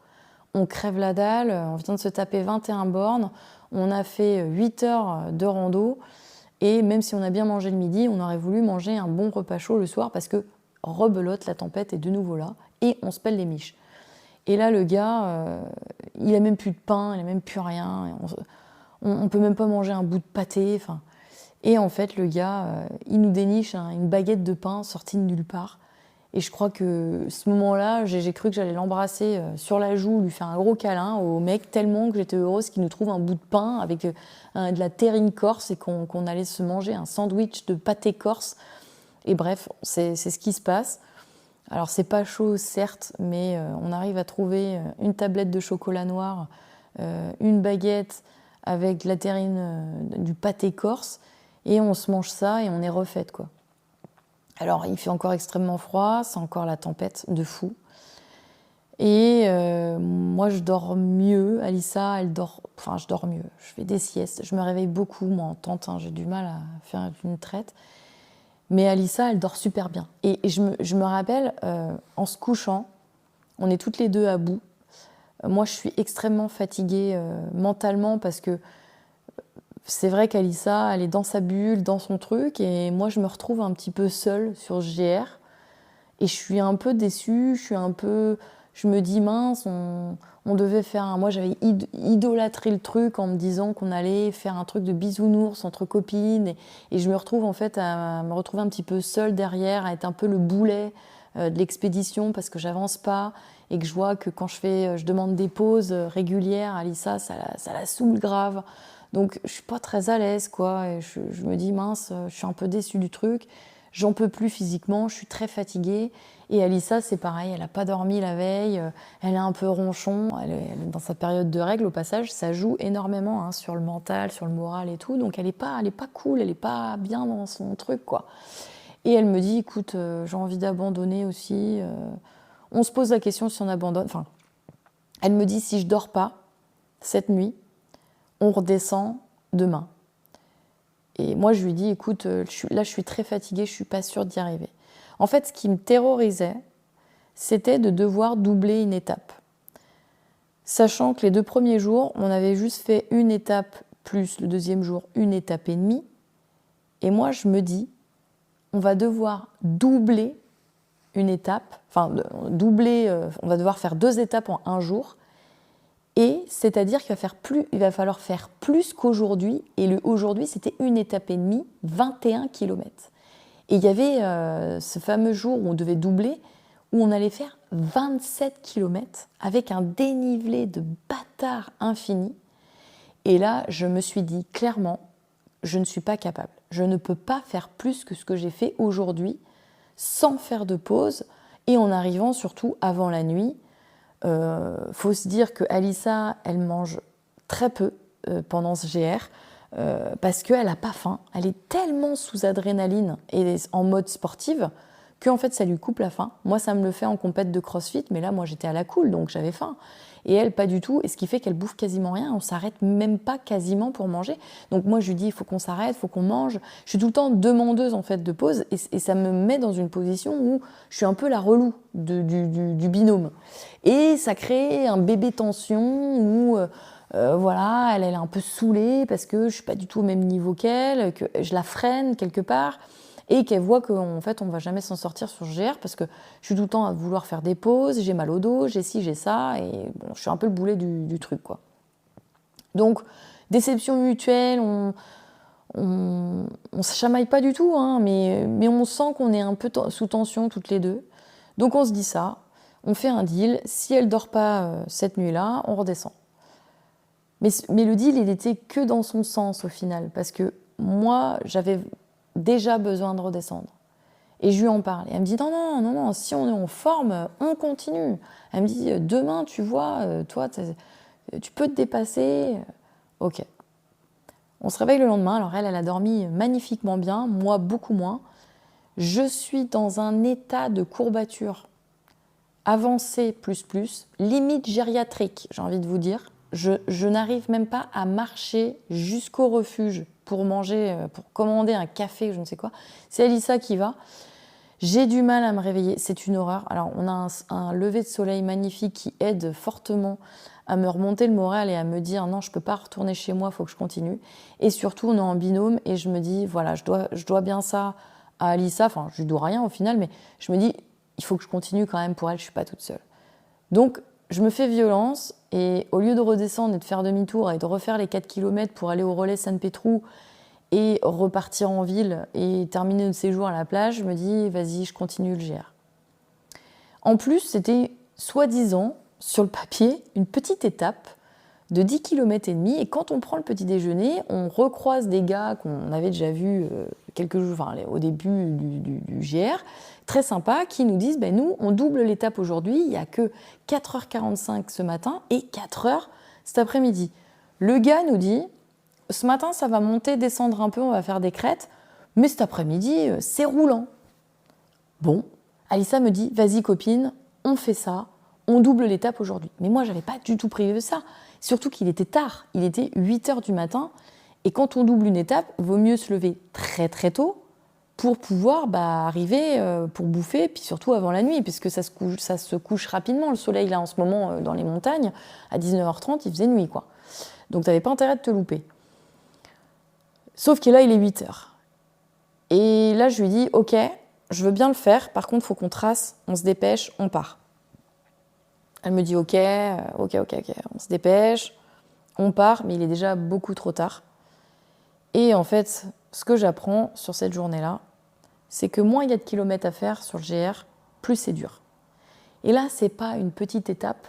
On crève la dalle, on vient de se taper 21 bornes, on a fait 8 heures de rando. Et même si on a bien mangé le midi, on aurait voulu manger un bon repas chaud le soir parce que rebelote, la tempête est de nouveau là et on se pèle les miches. Et là, le gars, il a même plus de pain, il a même plus rien. On peut même pas manger un bout de pâté. Et en fait, le gars, il nous déniche une baguette de pain sortie de nulle part. Et je crois que ce moment-là, j'ai cru que j'allais l'embrasser sur la joue, lui faire un gros câlin au mec, tellement que j'étais heureuse qu'il nous trouve un bout de pain avec de la terrine corse et qu'on allait se manger un sandwich de pâté corse. Et bref, c'est ce qui se passe. Alors c'est pas chaud certes, mais on arrive à trouver une tablette de chocolat noir, une baguette avec de la terrine, du pâté corse, et on se mange ça et on est refaite, quoi. Alors il fait encore extrêmement froid, c'est encore la tempête de fou. Et moi je dors mieux, Alissa elle dort, enfin je dors mieux, je fais des siestes, je me réveille beaucoup, moi en tente, j'ai du mal à faire une traite. Mais Alissa, elle dort super bien. Et je me rappelle, en se couchant, on est toutes les deux à bout. Moi, je suis extrêmement fatiguée mentalement parce que c'est vrai qu'Alissa, elle est dans sa bulle, dans son truc. Et moi, je me retrouve un petit peu seule sur ce GR. Et je suis un peu déçue, je me dis mince, on devait faire moi j'avais idolâtré le truc en me disant qu'on allait faire un truc de bisounours entre copines et je me retrouve en fait à me retrouver un petit peu seule derrière, à être un peu le boulet de l'expédition parce que j'avance pas et que je vois que quand je demande des pauses régulières, Alissa, ça la saoule grave. Donc je suis pas très à l'aise, quoi, et je me dis mince, je suis un peu déçue du truc. J'en peux plus physiquement, je suis très fatiguée. Et Alissa, c'est pareil, elle n'a pas dormi la veille, elle est un peu ronchon. Elle est dans sa période de règles, au passage, ça joue énormément sur le mental, sur le moral et tout. Donc elle est pas cool, elle est pas bien dans son truc, quoi. Et elle me dit, écoute, j'ai envie d'abandonner aussi. On se pose la question si on abandonne. Enfin, elle me dit, si je dors pas cette nuit, on redescend demain. Et moi, je lui dis, écoute, là, je suis très fatiguée, je suis pas sûre d'y arriver. En fait, ce qui me terrorisait, c'était de devoir doubler une étape. Sachant que les 2 premiers jours, on avait juste fait une étape plus le deuxième jour, une étape et demie. Et moi, je me dis, on va devoir doubler une étape, on va devoir faire 2 étapes en un jour. Et c'est-à-dire qu'il va falloir faire plus qu'aujourd'hui. Et aujourd'hui, c'était une étape et demie, 21 km. Et il y avait ce fameux jour où on devait doubler, où on allait faire 27 km avec un dénivelé de bâtard infini. Et là, je me suis dit clairement, je ne suis pas capable. Je ne peux pas faire plus que ce que j'ai fait aujourd'hui, sans faire de pause, et en arrivant surtout avant la nuit. Faut se dire que Alissa, elle mange très peu pendant ce GR parce qu'elle n'a pas faim. Elle est tellement sous adrénaline et en mode sportive qu'en fait ça lui coupe la faim. Moi ça me le fait en compète de crossfit, mais là moi j'étais à la cool donc j'avais faim. Et elle pas du tout, et ce qui fait qu'elle bouffe quasiment rien, on s'arrête même pas quasiment pour manger. Donc moi je lui dis il faut qu'on s'arrête, il faut qu'on mange. Je suis tout le temps demandeuse en fait de pause et ça me met dans une position où je suis un peu la relou du binôme. Et ça crée un bébé tension où voilà, elle est un peu saoulée parce que je suis pas du tout au même niveau qu'elle, que je la freine quelque part. Et qu'elle voit qu'en fait, on ne va jamais s'en sortir sur GR parce que je suis tout le temps à vouloir faire des pauses, j'ai mal au dos, j'ai ci, j'ai ça, et bon, je suis un peu le boulet du truc, quoi. Donc, déception mutuelle, on se chamaille pas du tout, hein, mais on sent qu'on est un peu sous tension toutes les deux. Donc, on se dit ça, on fait un deal, si elle dort pas cette nuit-là, on redescend. Mais le deal, il était que dans son sens au final, parce que moi, j'avais déjà besoin de redescendre. Et je lui en parle. Et elle me dit non, si on est en forme, on continue. Elle me dit demain, tu vois, toi, tu peux te dépasser. Ok. On se réveille le lendemain. Alors elle a dormi magnifiquement bien, moi beaucoup moins. Je suis dans un état de courbature avancé plus, limite gériatrique, j'ai envie de vous dire. Je n'arrive même pas à marcher jusqu'au refuge pour manger, pour commander un café, je ne sais quoi. C'est Alissa qui va. J'ai du mal à me réveiller, c'est une horreur. Alors, on a un lever de soleil magnifique qui aide fortement à me remonter le moral et à me dire non, je ne peux pas retourner chez moi, il faut que je continue. Et surtout, on est en binôme et je me dis, voilà, je dois bien ça à Alissa. Enfin, je lui dois rien au final, mais je me dis, il faut que je continue quand même pour elle, je ne suis pas toute seule. Donc, je me fais violence et au lieu de redescendre et de faire demi-tour et de refaire les 4 km pour aller au relais Sainte-Pétrou et repartir en ville et terminer notre séjour à la plage, je me dis, vas-y, je continue le GR. En plus, c'était soi-disant, sur le papier, une petite étape de 10 km et demi. Et quand on prend le petit déjeuner, on recroise des gars qu'on avait déjà vus quelques jours, enfin, au début du GR, très sympas, qui nous disent, nous, on double l'étape aujourd'hui, il n'y a que 4h45 ce matin et 4h cet après-midi. Le gars nous dit, ce matin, ça va monter, descendre un peu, on va faire des crêtes, mais cet après-midi, c'est roulant. Bon, Alissa me dit, vas-y copine, on fait ça, on double l'étape aujourd'hui. Mais moi, je n'avais pas du tout prévu ça. Surtout qu'il était tard, il était 8h du matin. Et quand on double une étape, il vaut mieux se lever très très tôt pour pouvoir arriver pour bouffer, puis surtout avant la nuit, puisque ça se couche rapidement. Le soleil, là, en ce moment, dans les montagnes, à 19h30, il faisait nuit, quoi. Donc, tu n'avais pas intérêt de te louper. Sauf que là, il est 8h. Et là, je lui dis, ok, je veux bien le faire. Par contre, il faut qu'on trace, on se dépêche, on part. Elle me dit ok, on se dépêche, on part, mais il est déjà beaucoup trop tard. Et en fait, ce que j'apprends sur cette journée-là, c'est que moins il y a de kilomètres à faire sur le GR, plus c'est dur. Et là, c'est pas une petite étape.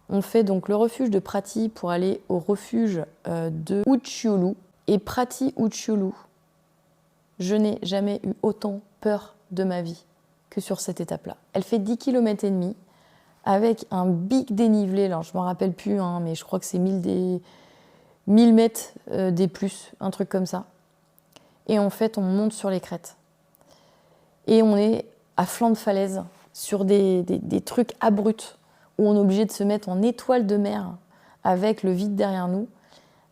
On fait donc le refuge de Prati pour aller au refuge de Ucciolu. Et Prati Ucciolu, je n'ai jamais eu autant peur de ma vie que sur cette étape-là. Elle fait 10 km et demi. Avec un big dénivelé, alors je ne m'en rappelle plus, mais je crois que c'est 1000 mètres des plus, un truc comme ça. Et en fait, on monte sur les crêtes. Et on est à flanc de falaise, sur des trucs abrupts, où on est obligé de se mettre en étoile de mer, avec le vide derrière nous,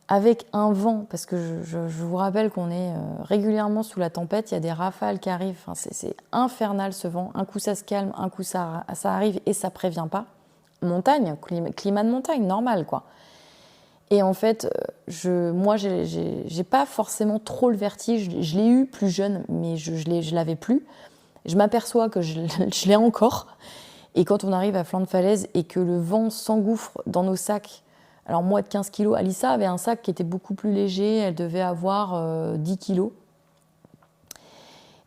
avec un vent, parce que je vous rappelle qu'on est régulièrement sous la tempête, il y a des rafales qui arrivent, c'est infernal ce vent, un coup ça se calme, un coup ça arrive et ça prévient pas. Montagne, climat de montagne, normal quoi. Et en fait, moi j'ai pas forcément trop le vertige, je l'ai eu plus jeune, mais je l'avais plus. Je m'aperçois que je l'ai encore, et quand on arrive à flanc de falaise et que le vent s'engouffre dans nos sacs. Alors moi de 15 kilos, Alissa avait un sac qui était beaucoup plus léger, elle devait avoir 10 kilos.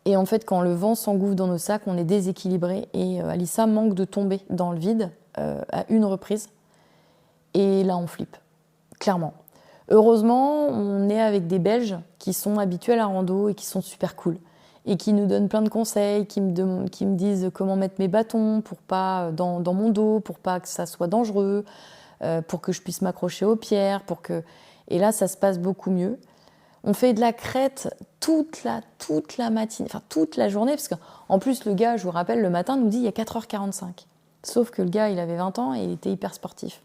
Et en fait, quand le vent s'engouffre dans nos sacs, on est déséquilibré et Alissa manque de tomber dans le vide à une reprise. Et là, on flippe, clairement. Heureusement, on est avec des Belges qui sont habitués à la rando et qui sont super cool. Et qui nous donnent plein de conseils, qui me disent comment mettre mes bâtons pour pas dans mon dos, pour pas que ça soit dangereux. Pour que je puisse m'accrocher aux pierres, et là ça se passe beaucoup mieux. On fait de la crête toute la matinée, enfin toute la journée, parce qu'en plus le gars, je vous rappelle, le matin nous dit il y a 4h45. Sauf que le gars, il avait 20 ans et il était hyper sportif.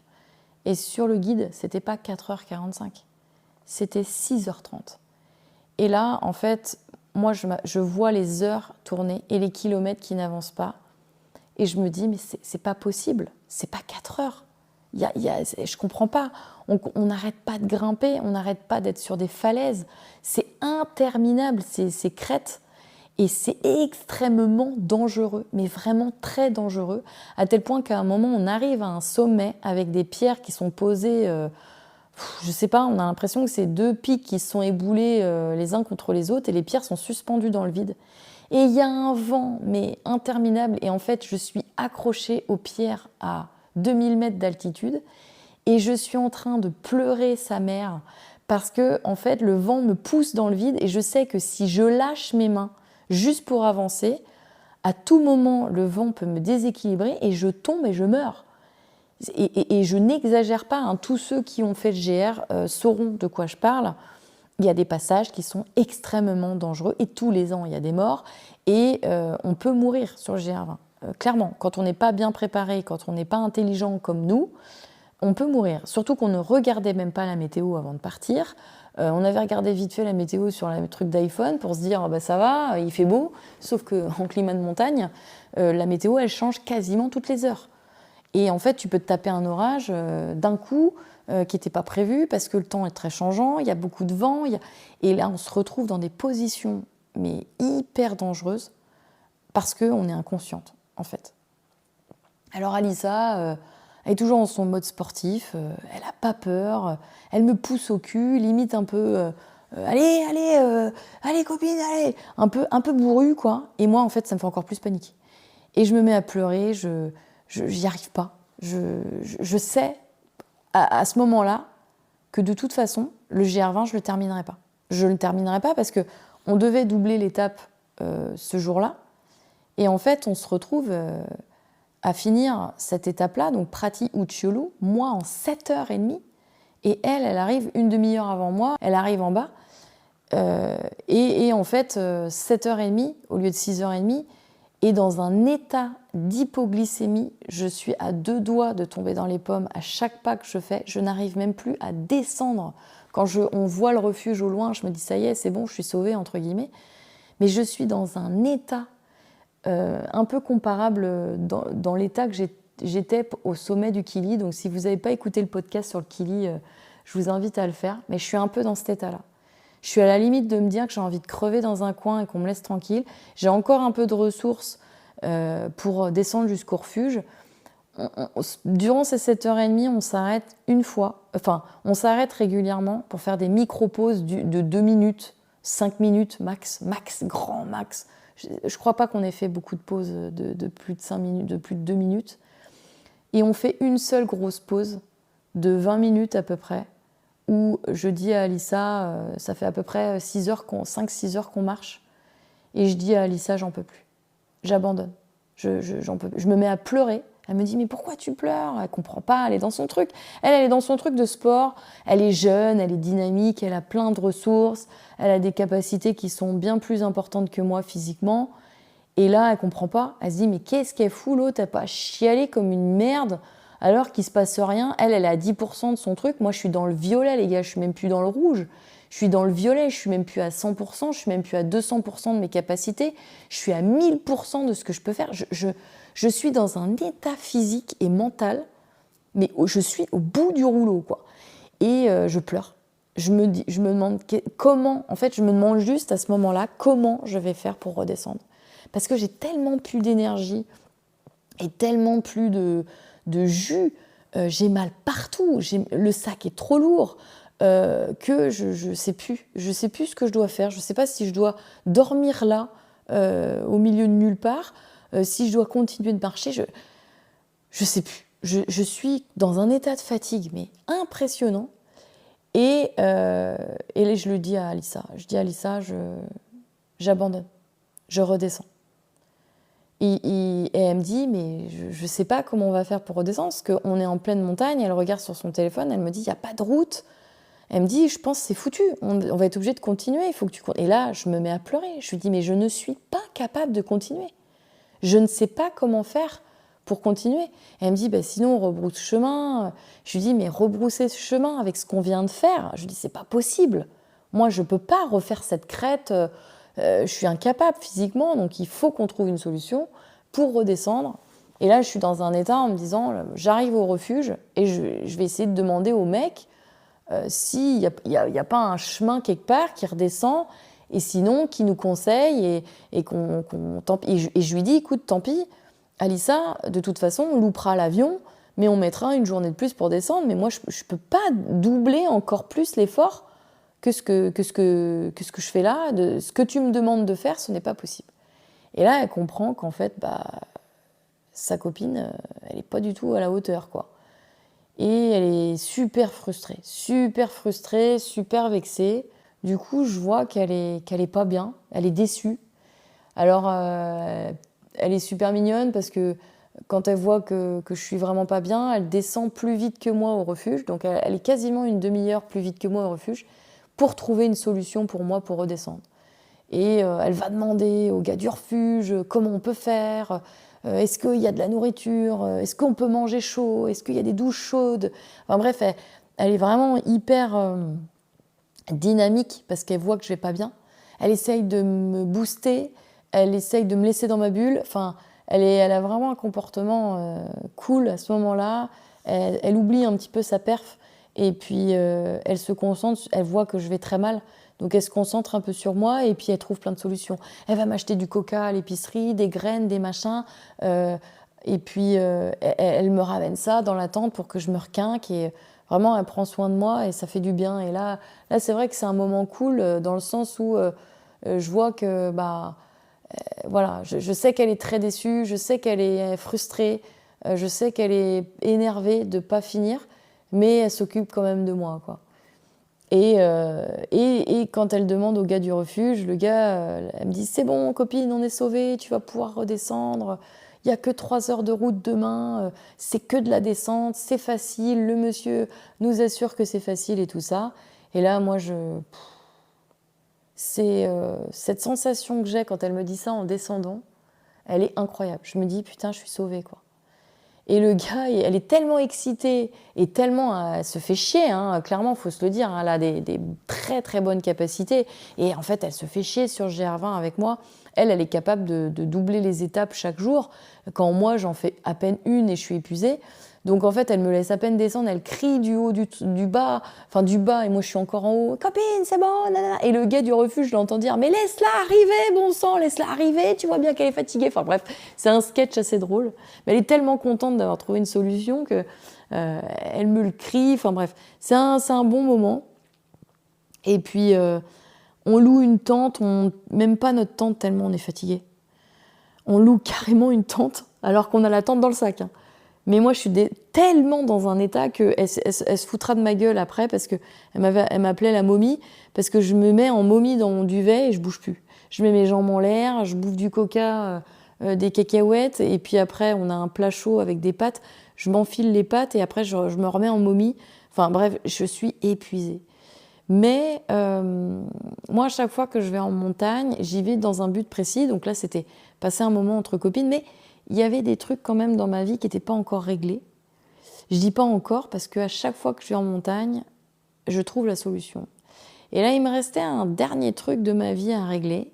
Et sur le guide, c'était pas 4h45, c'était 6h30. Et là, en fait, moi je vois les heures tourner et les kilomètres qui n'avancent pas, et je me dis mais c'est pas possible, c'est pas 4 heures. Je comprends pas. On n'arrête pas de grimper, on n'arrête pas d'être sur des falaises. C'est interminable, ces crêtes. Et c'est extrêmement dangereux, mais vraiment très dangereux, à tel point qu'à un moment, on arrive à un sommet avec des pierres qui sont posées, je sais pas, on a l'impression que c'est deux pics qui se sont éboulés les uns contre les autres et les pierres sont suspendues dans le vide. Et il y a un vent, mais interminable. Et en fait, je suis accrochée aux pierres à 2000 mètres d'altitude et je suis en train de pleurer sa mère parce que en fait le vent me pousse dans le vide et je sais que si je lâche mes mains juste pour avancer, à tout moment le vent peut me déséquilibrer et je tombe et je meurs. Et je n'exagère pas, tous ceux qui ont fait le GR sauront de quoi je parle. Il y a des passages qui sont extrêmement dangereux et tous les ans il y a des morts et on peut mourir sur le GR20. Clairement, quand on n'est pas bien préparé, quand on n'est pas intelligent comme nous, on peut mourir. Surtout qu'on ne regardait même pas la météo avant de partir. On avait regardé vite fait la météo sur le truc d'iPhone pour se dire ça va, il fait beau. Sauf qu'en climat de montagne, la météo elle change quasiment toutes les heures. Et en fait, tu peux te taper un orage d'un coup qui n'était pas prévu parce que le temps est très changeant, il y a beaucoup de vent. Et là, on se retrouve dans des positions mais hyper dangereuses parce qu'on est inconsciente. En fait. Alors Alissa, elle est toujours dans son mode sportif, elle n'a pas peur, elle me pousse au cul, limite un peu allez copine, allez, un peu bourru quoi. Et moi en fait ça me fait encore plus paniquer. Et je me mets à pleurer, j'y arrive pas. Je sais à ce moment-là que de toute façon le GR20 je le terminerai pas. Je le terminerai pas parce que on devait doubler l'étape ce jour-là. Et en fait on se retrouve à finir cette étape-là, donc Prati-Ucciolo, moi en 7h30. Et elle arrive une demi-heure avant moi, elle arrive en bas. Et en fait, 7h30 au lieu de 6h30, et dans un état d'hypoglycémie, je suis à 2 doigts de tomber dans les pommes à chaque pas que je fais. Je n'arrive même plus à descendre. Quand on voit le refuge au loin, je me dis ça y est, c'est bon, je suis sauvée, entre guillemets. Mais je suis dans un état un peu comparable dans l'état que j'étais au sommet du Kili. Donc si vous n'avez pas écouté le podcast sur le Kili, je vous invite à le faire. Mais je suis un peu dans cet état-là. Je suis à la limite de me dire que j'ai envie de crever dans un coin et qu'on me laisse tranquille. J'ai encore un peu de ressources pour descendre jusqu'au refuge. Durant ces 7h30, on s'arrête une fois. Enfin, on s'arrête régulièrement pour faire des micro-pauses de 2 minutes, 5 minutes max, grand max. Je ne crois pas qu'on ait fait beaucoup de pauses de plus de 5 minutes, de plus de 2 minutes. Et on fait une seule grosse pause de 20 minutes à peu près, où je dis à Alissa, ça fait à peu près 5-6 heures qu'on marche, et je dis à Alissa, j'en peux plus. J'abandonne. J'en peux plus. Je me mets à pleurer. Elle me dit, mais pourquoi tu pleures ? Elle comprend pas, elle est dans son truc. Elle est dans son truc de sport. Elle est jeune, elle est dynamique, elle a plein de ressources. Elle a des capacités qui sont bien plus importantes que moi physiquement. Et là, elle comprend pas. Elle se dit, mais qu'est-ce qu'elle fout l'autre ? Elle pas chialé comme une merde alors qu'il se passe rien. Elle est à 10% de son truc. Moi, je suis dans le violet, les gars. Je suis même plus dans le rouge. Je suis dans le violet. Je suis même plus à 100%. Je suis même plus à 200% de mes capacités. Je suis à 1000% de ce que je peux faire. Je suis dans un état physique et mental, mais je suis au bout du rouleau, quoi. Et je pleure. Je me demande comment, en fait, je me demande juste à ce moment-là, comment je vais faire pour redescendre. Parce que j'ai tellement plus d'énergie et tellement plus de jus, j'ai mal partout, le sac est trop lourd, que je sais plus ce que je dois faire. Je sais pas si je dois dormir là, au milieu de nulle part, si je dois continuer de marcher, je sais plus. Je suis dans un état de fatigue, mais impressionnant. Et là, je le dis à Alissa. Je dis à Alissa, j'abandonne. Je redescends. Et elle me dit, mais je sais pas comment on va faire pour redescendre, parce qu'on est en pleine montagne. Elle regarde sur son téléphone, elle me dit, il n'y a pas de route. Elle me dit, je pense que c'est foutu, on va être obligé de continuer, il faut que tu continues. Et là, je me mets à pleurer. Je lui dis, mais je ne suis pas capable de continuer. Je ne sais pas comment faire pour continuer. Et elle me dit, sinon on rebrousse chemin. Je lui dis, mais rebrousser ce chemin avec ce qu'on vient de faire, je lui dis, c'est pas possible. Moi, je peux pas refaire cette crête, je suis incapable physiquement, donc il faut qu'on trouve une solution pour redescendre. Et là, je suis dans un état en me disant, j'arrive au refuge et je vais essayer de demander au mec s'il n'y a pas un chemin quelque part qui redescend, et sinon, qui nous conseille et tant pis. Et je lui dis, écoute, tant pis, Alissa, de toute façon, on loupera l'avion, mais on mettra une journée de plus pour descendre. Mais moi, je ne peux pas doubler encore plus l'effort que ce que je fais là. Ce que tu me demandes de faire, ce n'est pas possible. Et là, elle comprend qu'en fait, sa copine, elle n'est pas du tout à la hauteur, quoi. Et elle est super frustrée, super vexée. Du coup, je vois qu'elle est pas bien, elle est déçue. Alors, elle est super mignonne parce que quand elle voit que je suis vraiment pas bien, elle descend plus vite que moi au refuge. Donc, elle est quasiment une demi-heure plus vite que moi au refuge pour trouver une solution pour moi pour redescendre. Et elle va demander au gars du refuge comment on peut faire, est-ce qu'il y a de la nourriture, est-ce qu'on peut manger chaud, est-ce qu'il y a des douches chaudes. Enfin bref, elle est vraiment hyper dynamique parce qu'elle voit que je vais pas bien. Elle essaye de me booster, elle essaye de me laisser dans ma bulle. Enfin, elle a vraiment un comportement cool à ce moment-là. Elle oublie un petit peu sa perf et puis elle se concentre, elle voit que je vais très mal. Donc elle se concentre un peu sur moi et puis elle trouve plein de solutions. Elle va m'acheter du coca à l'épicerie, des graines, des machins. Et puis, elle me ramène ça dans la tente pour que je me requinque. Et vraiment, elle prend soin de moi et ça fait du bien. Et là c'est vrai que c'est un moment cool dans le sens où je vois que, voilà, je sais qu'elle est très déçue, je sais qu'elle est frustrée, je sais qu'elle est énervée de ne pas finir, mais elle s'occupe quand même de moi, quoi. Et quand elle demande au gars du refuge, le gars, elle me dit « C'est bon, copine, on est sauvés, tu vas pouvoir redescendre. Il n'y a que 3 heures de route demain, c'est que de la descente, c'est facile, le monsieur nous assure que c'est facile et tout ça. » Et là, moi, c'est cette sensation que j'ai quand elle me dit ça en descendant, elle est incroyable. Je me dis « Putain, je suis sauvée, quoi. » Et le gars, elle est tellement excitée et tellement, elle se fait chier, hein, clairement, il faut se le dire. Hein, elle a des très très bonnes capacités. Et en fait, elle se fait chier sur GR20 avec moi. Elle est capable de doubler les étapes chaque jour, quand moi, j'en fais à peine une et je suis épuisée. Donc en fait, elle me laisse à peine descendre, elle crie du haut, du bas, et moi je suis encore en haut. « Copine, c'est bon, nanana. » Et le gars du refuge, je l'entends dire « Mais laisse-la arriver, bon sang, laisse-la arriver, tu vois bien qu'elle est fatiguée. » Enfin bref, c'est un sketch assez drôle. Mais elle est tellement contente d'avoir trouvé une solution que elle me le crie. Enfin bref, c'est un bon moment. Et puis, on loue une tente, même pas notre tente tellement on est fatigué. On loue carrément une tente alors qu'on a la tente dans le sac. Hein. Mais moi, je suis tellement dans un état qu'elle se foutra de ma gueule après parce qu'elle m'appelait la momie, parce que je me mets en momie dans mon duvet et je bouge plus. Je mets mes jambes en l'air, je bouffe du coca, des cacahuètes, et puis après, on a un plat chaud avec des pâtes. Je m'enfile les pâtes et après, je me remets en momie. Enfin bref, je suis épuisée. Mais moi, à chaque fois que je vais en montagne, j'y vais dans un but précis. Donc là, c'était passer un moment entre copines, mais il y avait des trucs quand même dans ma vie qui n'étaient pas encore réglés. Je dis pas encore parce qu'à chaque fois que je vais en montagne, je trouve la solution. Et là, il me restait un dernier truc de ma vie à régler.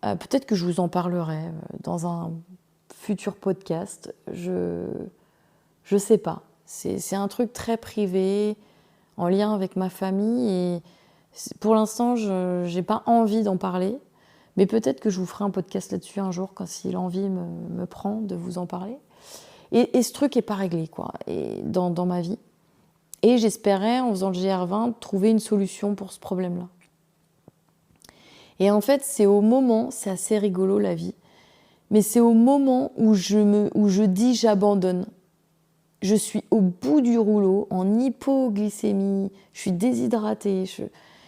Peut-être que je vous en parlerai dans un futur podcast. Je sais pas. C'est un truc très privé, en lien avec ma famille. Et pour l'instant, je n'ai pas envie d'en parler. Mais peut-être que je vous ferai un podcast là-dessus un jour, si l'envie me prend de vous en parler. Et ce truc n'est pas réglé, quoi, dans ma vie. Et j'espérais, en faisant le GR20, trouver une solution pour ce problème-là. Et en fait, c'est assez rigolo la vie, mais c'est au moment où je dis j'abandonne. Je suis au bout du rouleau, en hypoglycémie, je suis déshydratée, je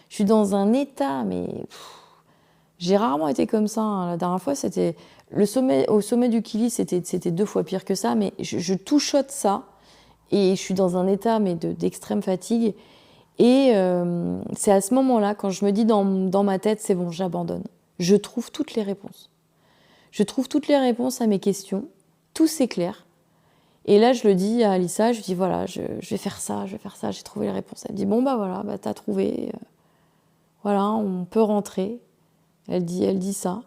suis dans un état, mais... J'ai rarement été comme ça. Hein. La dernière fois, c'était au sommet du Kili, c'était 2 fois pire que ça, mais je touchote ça et je suis dans un état d'extrême fatigue. Et c'est à ce moment-là, quand je me dis dans ma tête, c'est bon, j'abandonne. Je trouve toutes les réponses. Je trouve toutes les réponses à mes questions. Tout s'éclaire. Et là, je le dis à Alissa, je lui dis voilà, je vais faire ça, j'ai trouvé les réponses. Elle me dit bon, voilà, t'as trouvé. Voilà, on peut rentrer. Elle dit ça.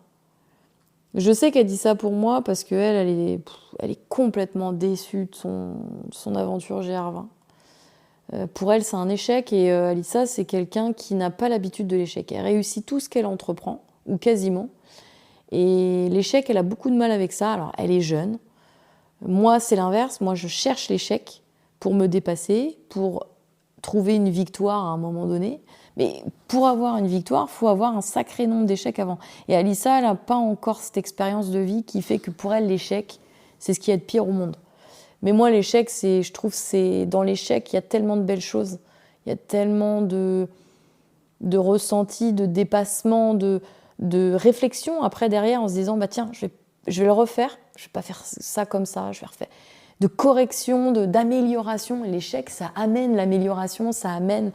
Je sais qu'elle dit ça pour moi parce qu'elle est complètement déçue de son aventure GR20. Pour elle, c'est un échec et Alissa, c'est quelqu'un qui n'a pas l'habitude de l'échec. Elle réussit tout ce qu'elle entreprend, ou quasiment. Et l'échec, elle a beaucoup de mal avec ça. Alors, elle est jeune. Moi, c'est l'inverse. Moi, je cherche l'échec pour me dépasser, pour trouver une victoire à un moment donné. Mais pour avoir une victoire, il faut avoir un sacré nombre d'échecs avant. Et Alissa, elle n'a pas encore cette expérience de vie qui fait que pour elle, l'échec, c'est ce qu'il y a de pire au monde. Mais moi, l'échec, je trouve que dans l'échec, il y a tellement de belles choses. Il y a tellement de ressentis, de dépassements, de réflexions après derrière en se disant tiens, je vais le refaire. Je ne vais pas faire ça comme ça, je vais refaire. De correction, d'amélioration. Et l'échec, ça amène l'amélioration, ça amène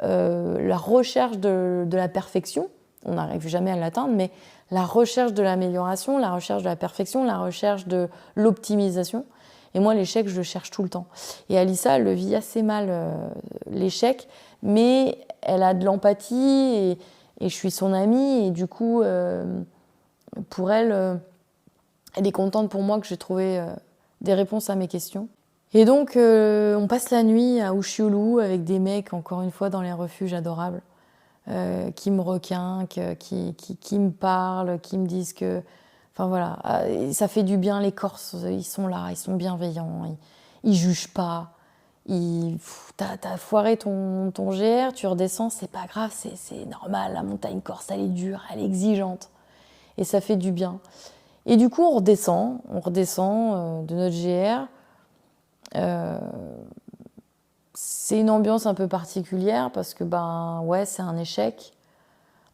la recherche de la perfection. On n'arrive jamais à l'atteindre, mais la recherche de l'amélioration, la recherche de la perfection, la recherche de l'optimisation. Et moi, l'échec, je le cherche tout le temps. Et Alissa, elle le vit assez mal, l'échec, mais elle a de l'empathie et je suis son amie. Et du coup, pour elle, elle est contente pour moi que j'ai trouvé des réponses à mes questions. Et donc, on passe la nuit à Uchiulu avec des mecs, encore une fois, dans les refuges adorables, qui me requinquent, qui me parlent, qui me disent que... Enfin voilà, et ça fait du bien, les Corses, ils sont là, ils sont bienveillants, ils jugent pas. T'as foiré ton GR, tu redescends, c'est pas grave, c'est normal, la montagne corse, elle est dure, elle est exigeante. Et ça fait du bien. Et du coup, on redescend de notre GR. C'est une ambiance un peu particulière parce que, c'est un échec.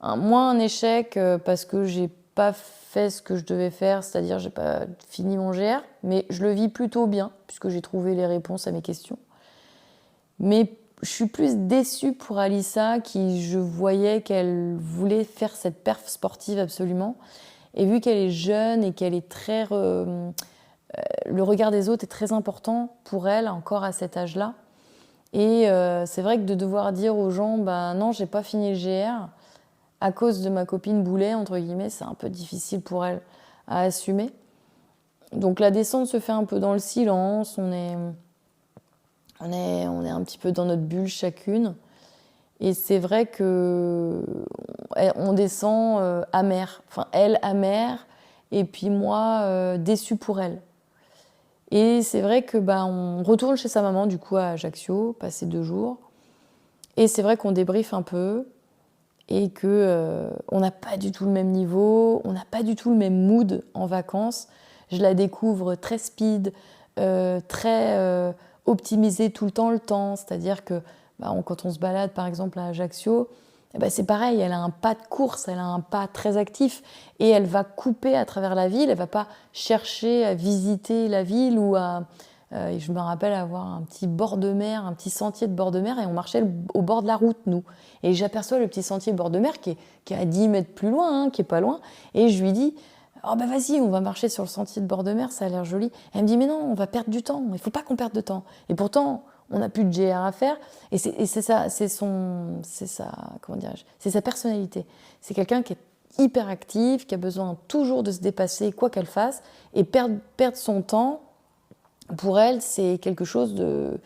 Moins un échec parce que j'ai pas fait ce que je devais faire, c'est-à-dire j'ai pas fini mon GR, mais je le vis plutôt bien puisque j'ai trouvé les réponses à mes questions. Mais je suis plus déçue pour Alissa qui, je voyais qu'elle voulait faire cette perf sportive absolument. Et vu qu'elle est jeune et qu'elle est très... le regard des autres est très important pour elle, encore à cet âge-là. Et c'est vrai que de devoir dire aux gens, non, j'ai pas fini le GR, à cause de ma copine Boulet, entre guillemets, c'est un peu difficile pour elle à assumer. Donc la descente se fait un peu dans le silence, on est un petit peu dans notre bulle chacune. Et c'est vrai que on descend amère, enfin elle amère, et puis moi déçue pour elle. Et c'est vrai que on retourne chez sa maman du coup à Ajaccio, passer 2 jours. Et c'est vrai qu'on débriefe un peu et que on n'a pas du tout le même niveau, on n'a pas du tout le même mood en vacances. Je la découvre très speed, très optimisée tout le temps, c'est-à-dire que quand on se balade par exemple à Ajaccio, c'est pareil, elle a un pas de course, elle a un pas très actif et elle va couper à travers la ville, elle va pas chercher à visiter la ville ou à... je me rappelle avoir un petit bord de mer, un petit sentier de bord de mer et on marchait au bord de la route, nous. Et j'aperçois le petit sentier bord de mer qui est à 10 mètres plus loin, qui est pas loin, et je lui dis « Oh vas-y, on va marcher sur le sentier de bord de mer, ça a l'air joli. » Elle me dit « Mais non, on va perdre du temps, il faut pas qu'on perde de temps. » Et pourtant, on n'a plus de GR à faire, et c'est sa personnalité. C'est quelqu'un qui est hyper actif, qui a besoin toujours de se dépasser, quoi qu'elle fasse, et perdre son temps, pour elle, c'est quelque chose de...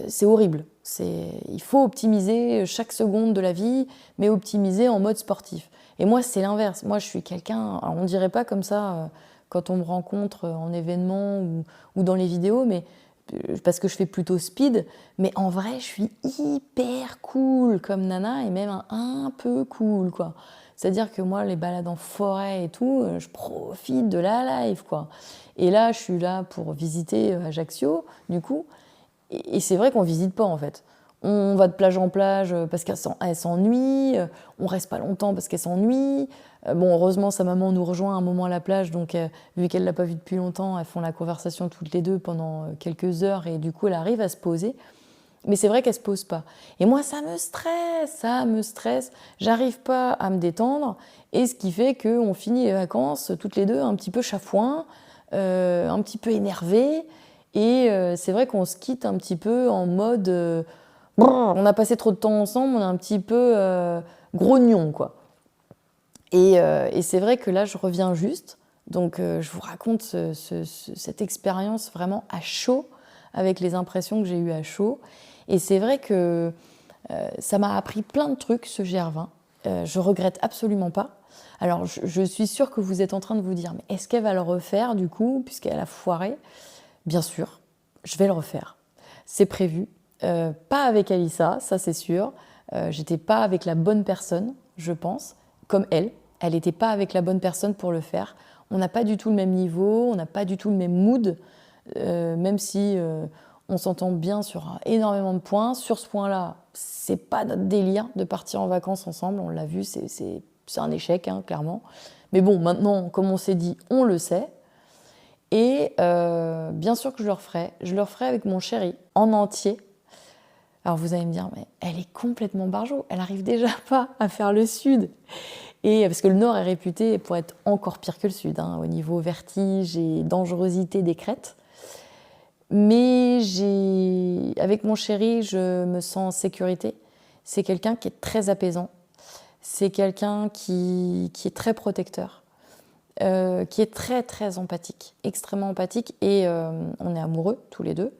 C'est horrible. Il faut optimiser chaque seconde de la vie, mais optimiser en mode sportif. Et moi, c'est l'inverse. Moi, je suis quelqu'un... Alors, on ne dirait pas comme ça quand on me rencontre en événement ou dans les vidéos, mais parce que je fais plutôt speed, mais en vrai, je suis hyper cool comme nana et même un peu cool, quoi. C'est-à-dire que moi, les balades en forêt et tout, je profite de la life, quoi. Et là, je suis là pour visiter Ajaccio, du coup, et c'est vrai qu'on visite pas, en fait. On va de plage en plage parce qu'elle s'ennuie, on reste pas longtemps parce qu'elle s'ennuie. Heureusement, sa maman nous rejoint un moment à la plage, donc vu qu'elle l'a pas vue depuis longtemps, elles font la conversation toutes les deux pendant quelques heures et du coup, elle arrive à se poser. Mais c'est vrai qu'elle se pose pas. Et moi, ça me stresse. J'arrive pas à me détendre et ce qui fait qu'on finit les vacances toutes les deux un petit peu chafouin, un petit peu énervées. Et c'est vrai qu'on se quitte un petit peu en mode... on a passé trop de temps ensemble, on est un petit peu grognon, quoi. Et c'est vrai que là, je reviens juste. Donc, je vous raconte cette expérience vraiment à chaud, avec les impressions que j'ai eues à chaud. Et c'est vrai que ça m'a appris plein de trucs, ce GR20. Je regrette absolument pas. Alors, je suis sûre que vous êtes en train de vous dire, mais est-ce qu'elle va le refaire, du coup, puisqu'elle a foiré ? Bien sûr, je vais le refaire. C'est prévu. Pas avec Alissa, ça c'est sûr. J'étais pas avec la bonne personne, je pense, comme elle. Elle n'était pas avec la bonne personne pour le faire. On n'a pas du tout le même niveau, on n'a pas du tout le même mood, même si on s'entend bien sur énormément de points. Sur ce point-là, c'est pas notre délire de partir en vacances ensemble. On l'a vu, c'est un échec, hein, clairement. Mais bon, maintenant, comme on s'est dit, on le sait. Et bien sûr que je le referai. Je le referai avec mon chéri, en entier. Alors vous allez me dire, mais elle est complètement barjot. Elle n'arrive déjà pas à faire le sud. Et parce que le nord est réputé pour être encore pire que le sud, hein, au niveau vertige et dangerosité des crêtes. Mais avec mon chéri, je me sens en sécurité. C'est quelqu'un qui est très apaisant. C'est quelqu'un qui est très protecteur. Qui est très très empathique, extrêmement empathique, et on est amoureux tous les deux.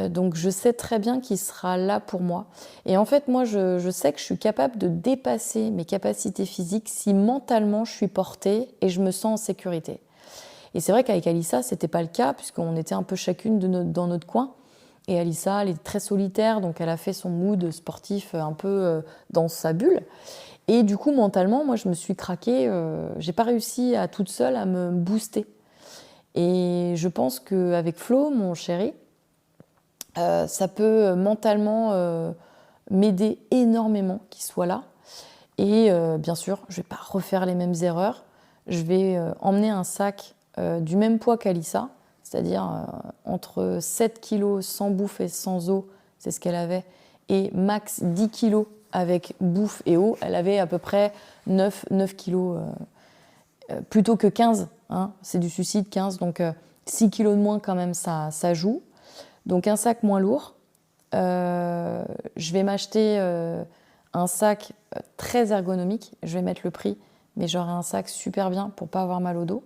Donc je sais très bien qu'il sera là pour moi. Et en fait, moi, je sais que je suis capable de dépasser mes capacités physiques si mentalement je suis portée et je me sens en sécurité. Et c'est vrai qu'avec Alissa, c'était pas le cas, puisqu'on était un peu chacune dans notre coin. Et Alissa, elle est très solitaire, donc elle a fait son mood sportif un peu dans sa bulle. Et du coup, mentalement, moi, je me suis craquée. J'ai pas réussi à toute seule à me booster. Et je pense qu'avec Flo, mon chéri, ça peut mentalement m'aider énormément qu'il soit là. Et bien sûr, je ne vais pas refaire les mêmes erreurs. Je vais emmener un sac du même poids qu'Alissa, c'est-à-dire entre 7 kg sans bouffe et sans eau, c'est ce qu'elle avait, et max 10 kg avec bouffe et eau. Elle avait à peu près 9 kg plutôt que 15. Hein, c'est du suicide, 15. Donc 6 kg de moins quand même, ça joue. Donc un sac moins lourd. Je vais m'acheter un sac très ergonomique. Je vais mettre le prix, mais j'aurai un sac super bien pour pas avoir mal au dos.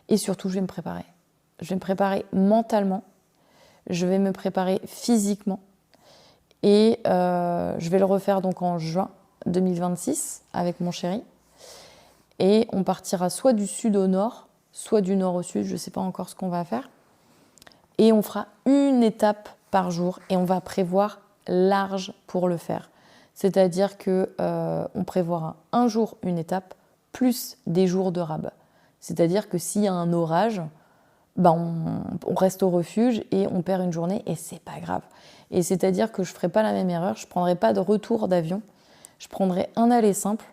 Et surtout, je vais me préparer. Je vais me préparer mentalement. Je vais me préparer physiquement. Et je vais le refaire donc en juin 2026 avec mon chéri. Et on partira soit du sud au nord, soit du nord au sud. Je ne sais pas encore ce qu'on va faire. Et on fera une étape par jour et on va prévoir large pour le faire. C'est-à-dire qu'on prévoira un jour une étape plus des jours de rab. C'est-à-dire que s'il y a un orage, on reste au refuge et on perd une journée et c'est pas grave. Et c'est-à-dire que je ne ferai pas la même erreur, je ne prendrai pas de retour d'avion, je prendrai un aller simple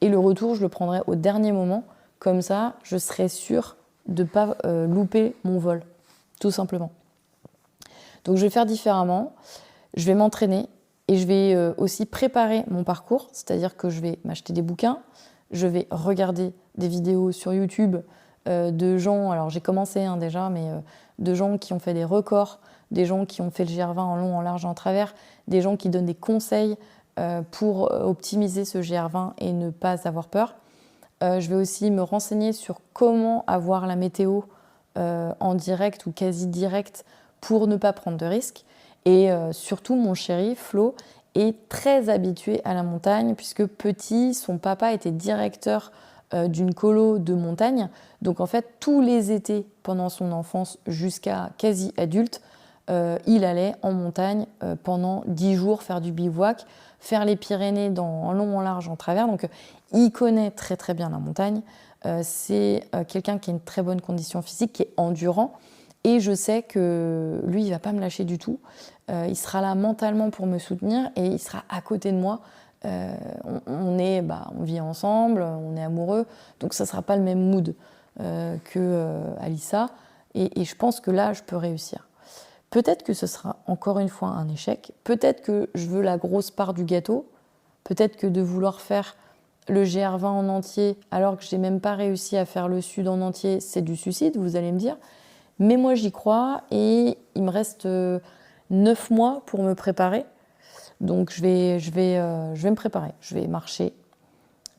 et le retour, je le prendrai au dernier moment. Comme ça, je serai sûre de ne pas louper mon vol. Tout simplement. Donc je vais faire différemment, je vais m'entraîner et je vais aussi préparer mon parcours, c'est-à-dire que je vais m'acheter des bouquins, je vais regarder des vidéos sur YouTube de gens, alors j'ai commencé déjà, mais de gens qui ont fait des records, des gens qui ont fait le GR20 en long, en large, en travers, des gens qui donnent des conseils pour optimiser ce GR20 et ne pas avoir peur. Je vais aussi me renseigner sur comment avoir la météo en direct ou quasi direct pour ne pas prendre de risques. Et surtout, mon chéri, Flo, est très habitué à la montagne puisque petit, son papa était directeur d'une colo de montagne. Donc en fait, tous les étés, pendant son enfance jusqu'à quasi adulte, il allait en montagne pendant 10 jours faire du bivouac, faire les Pyrénées en long, en large, en travers. Donc il connaît très très bien la montagne. C'est quelqu'un qui a une très bonne condition physique, qui est endurant. Et je sais que lui, il ne va pas me lâcher du tout. Il sera là mentalement pour me soutenir et il sera à côté de moi. On vit ensemble, on est amoureux, donc ça ne sera pas le même mood que Alissa. Et je pense que là, je peux réussir. Peut-être que ce sera encore une fois un échec. Peut-être que je veux la grosse part du gâteau. Peut-être que de vouloir faire le GR20 en entier, alors que je n'ai même pas réussi à faire le sud en entier, c'est du suicide, vous allez me dire. Mais moi, j'y crois et il me reste 9 mois pour me préparer. Donc, je vais me préparer. Je vais marcher.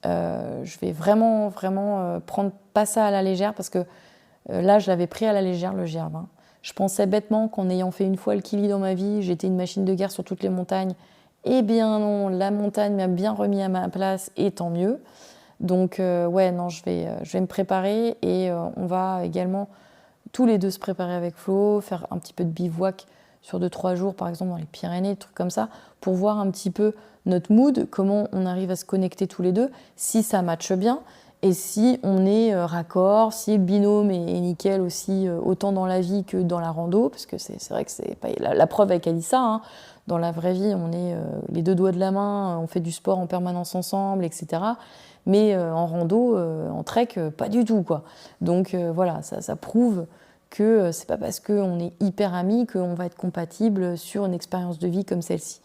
Je vais vraiment prendre pas ça à la légère parce que là, je l'avais pris à la légère, le GR20. Je pensais bêtement qu'en ayant fait une fois le Kili dans ma vie, j'étais une machine de guerre sur toutes les montagnes. Eh bien non, la montagne m'a bien remis à ma place et tant mieux. Donc je vais me préparer et on va également tous les deux se préparer avec Flo, faire un petit peu de bivouac sur 2-3 jours, par exemple dans les Pyrénées, des trucs comme ça, pour voir un petit peu notre mood, comment on arrive à se connecter tous les deux, si ça matche bien et si on est raccord, si le binôme est nickel aussi, autant dans la vie que dans la rando, parce que c'est vrai que c'est pas la preuve avec Alissa, hein. Dans la vraie vie, on est les deux doigts de la main, on fait du sport en permanence ensemble, etc. Mais en rando, en trek, pas du tout, quoi. Donc voilà, ça prouve que c'est pas parce qu'on est hyper amis qu'on va être compatible sur une expérience de vie comme celle-ci.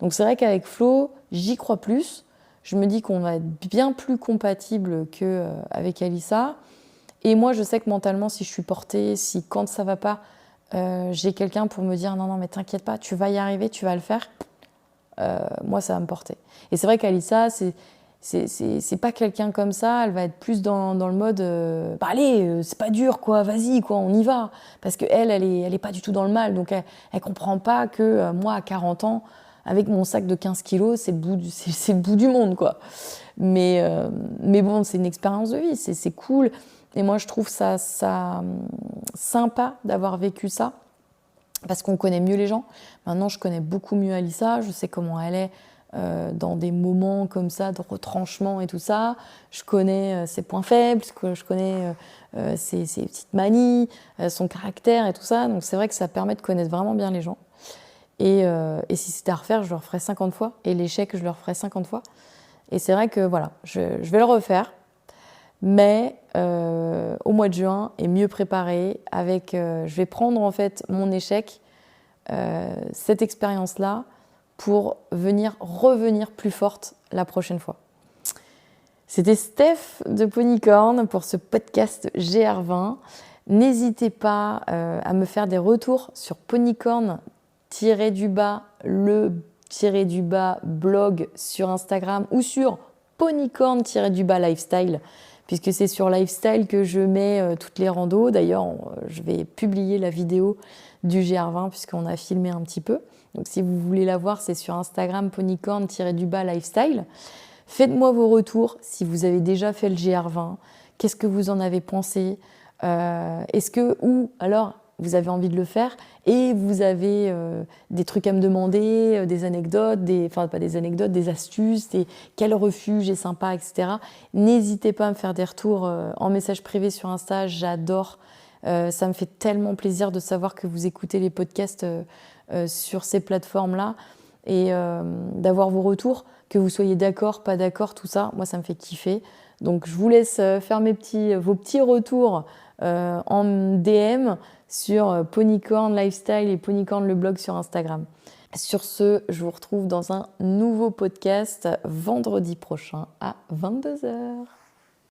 Donc c'est vrai qu'avec Flo, j'y crois plus. Je me dis qu'on va être bien plus compatible qu'avec Alissa. Et moi, je sais que mentalement, si je suis portée, si quand ça va pas, j'ai quelqu'un pour me dire non, mais t'inquiète pas, tu vas y arriver, tu vas le faire. Moi, ça va me porter. Et c'est vrai qu'Alissa, c'est pas quelqu'un comme ça, elle va être plus dans le mode bah allez, c'est pas dur quoi, vas-y quoi, on y va. Parce qu'elle, elle est pas du tout dans le mal, donc elle comprend pas que moi à 40 ans, avec mon sac de 15 kilos, c'est le bout du monde quoi. Mais bon, c'est une expérience de vie, c'est cool. Et moi, je trouve ça sympa d'avoir vécu ça, parce qu'on connaît mieux les gens. Maintenant, je connais beaucoup mieux Alissa, je sais comment elle est dans des moments comme ça de retranchement et tout ça. Je connais ses points faibles, je connais ses petites manies, son caractère et tout ça. Donc c'est vrai que ça permet de connaître vraiment bien les gens. Et si c'était à refaire, je le referais 50 fois. Et l'échec, je le referais 50 fois. Et c'est vrai que voilà, je vais le refaire. Mais au mois de juin, et mieux préparé, je vais prendre en fait mon échec, cette expérience-là, pour revenir plus forte la prochaine fois. C'était Steph de Ponycorn pour ce podcast GR20. N'hésitez pas à me faire des retours sur ponycorn-le-blog sur Instagram ou sur ponycorn-lifestyle, puisque c'est sur lifestyle que je mets toutes les randos. D'ailleurs, je vais publier la vidéo du GR20 puisqu'on a filmé un petit peu. Donc si vous voulez la voir, c'est sur Instagram ponycorn-lifestyle. Faites-moi vos retours si vous avez déjà fait le GR20. Qu'est-ce que vous en avez pensé ? Ou alors vous avez envie de le faire et vous avez des trucs à me demander, des anecdotes, des astuces, quel refuge est sympa, etc. N'hésitez pas à me faire des retours en message privé sur Insta, j'adore. Ça me fait tellement plaisir de savoir que vous écoutez les podcasts sur ces plateformes-là et d'avoir vos retours, que vous soyez d'accord, pas d'accord, tout ça, moi ça me fait kiffer. Donc je vous laisse faire vos petits retours en DM sur Ponycorn Lifestyle et Ponycorn le blog sur Instagram. Sur ce, je vous retrouve dans un nouveau podcast vendredi prochain à 22h.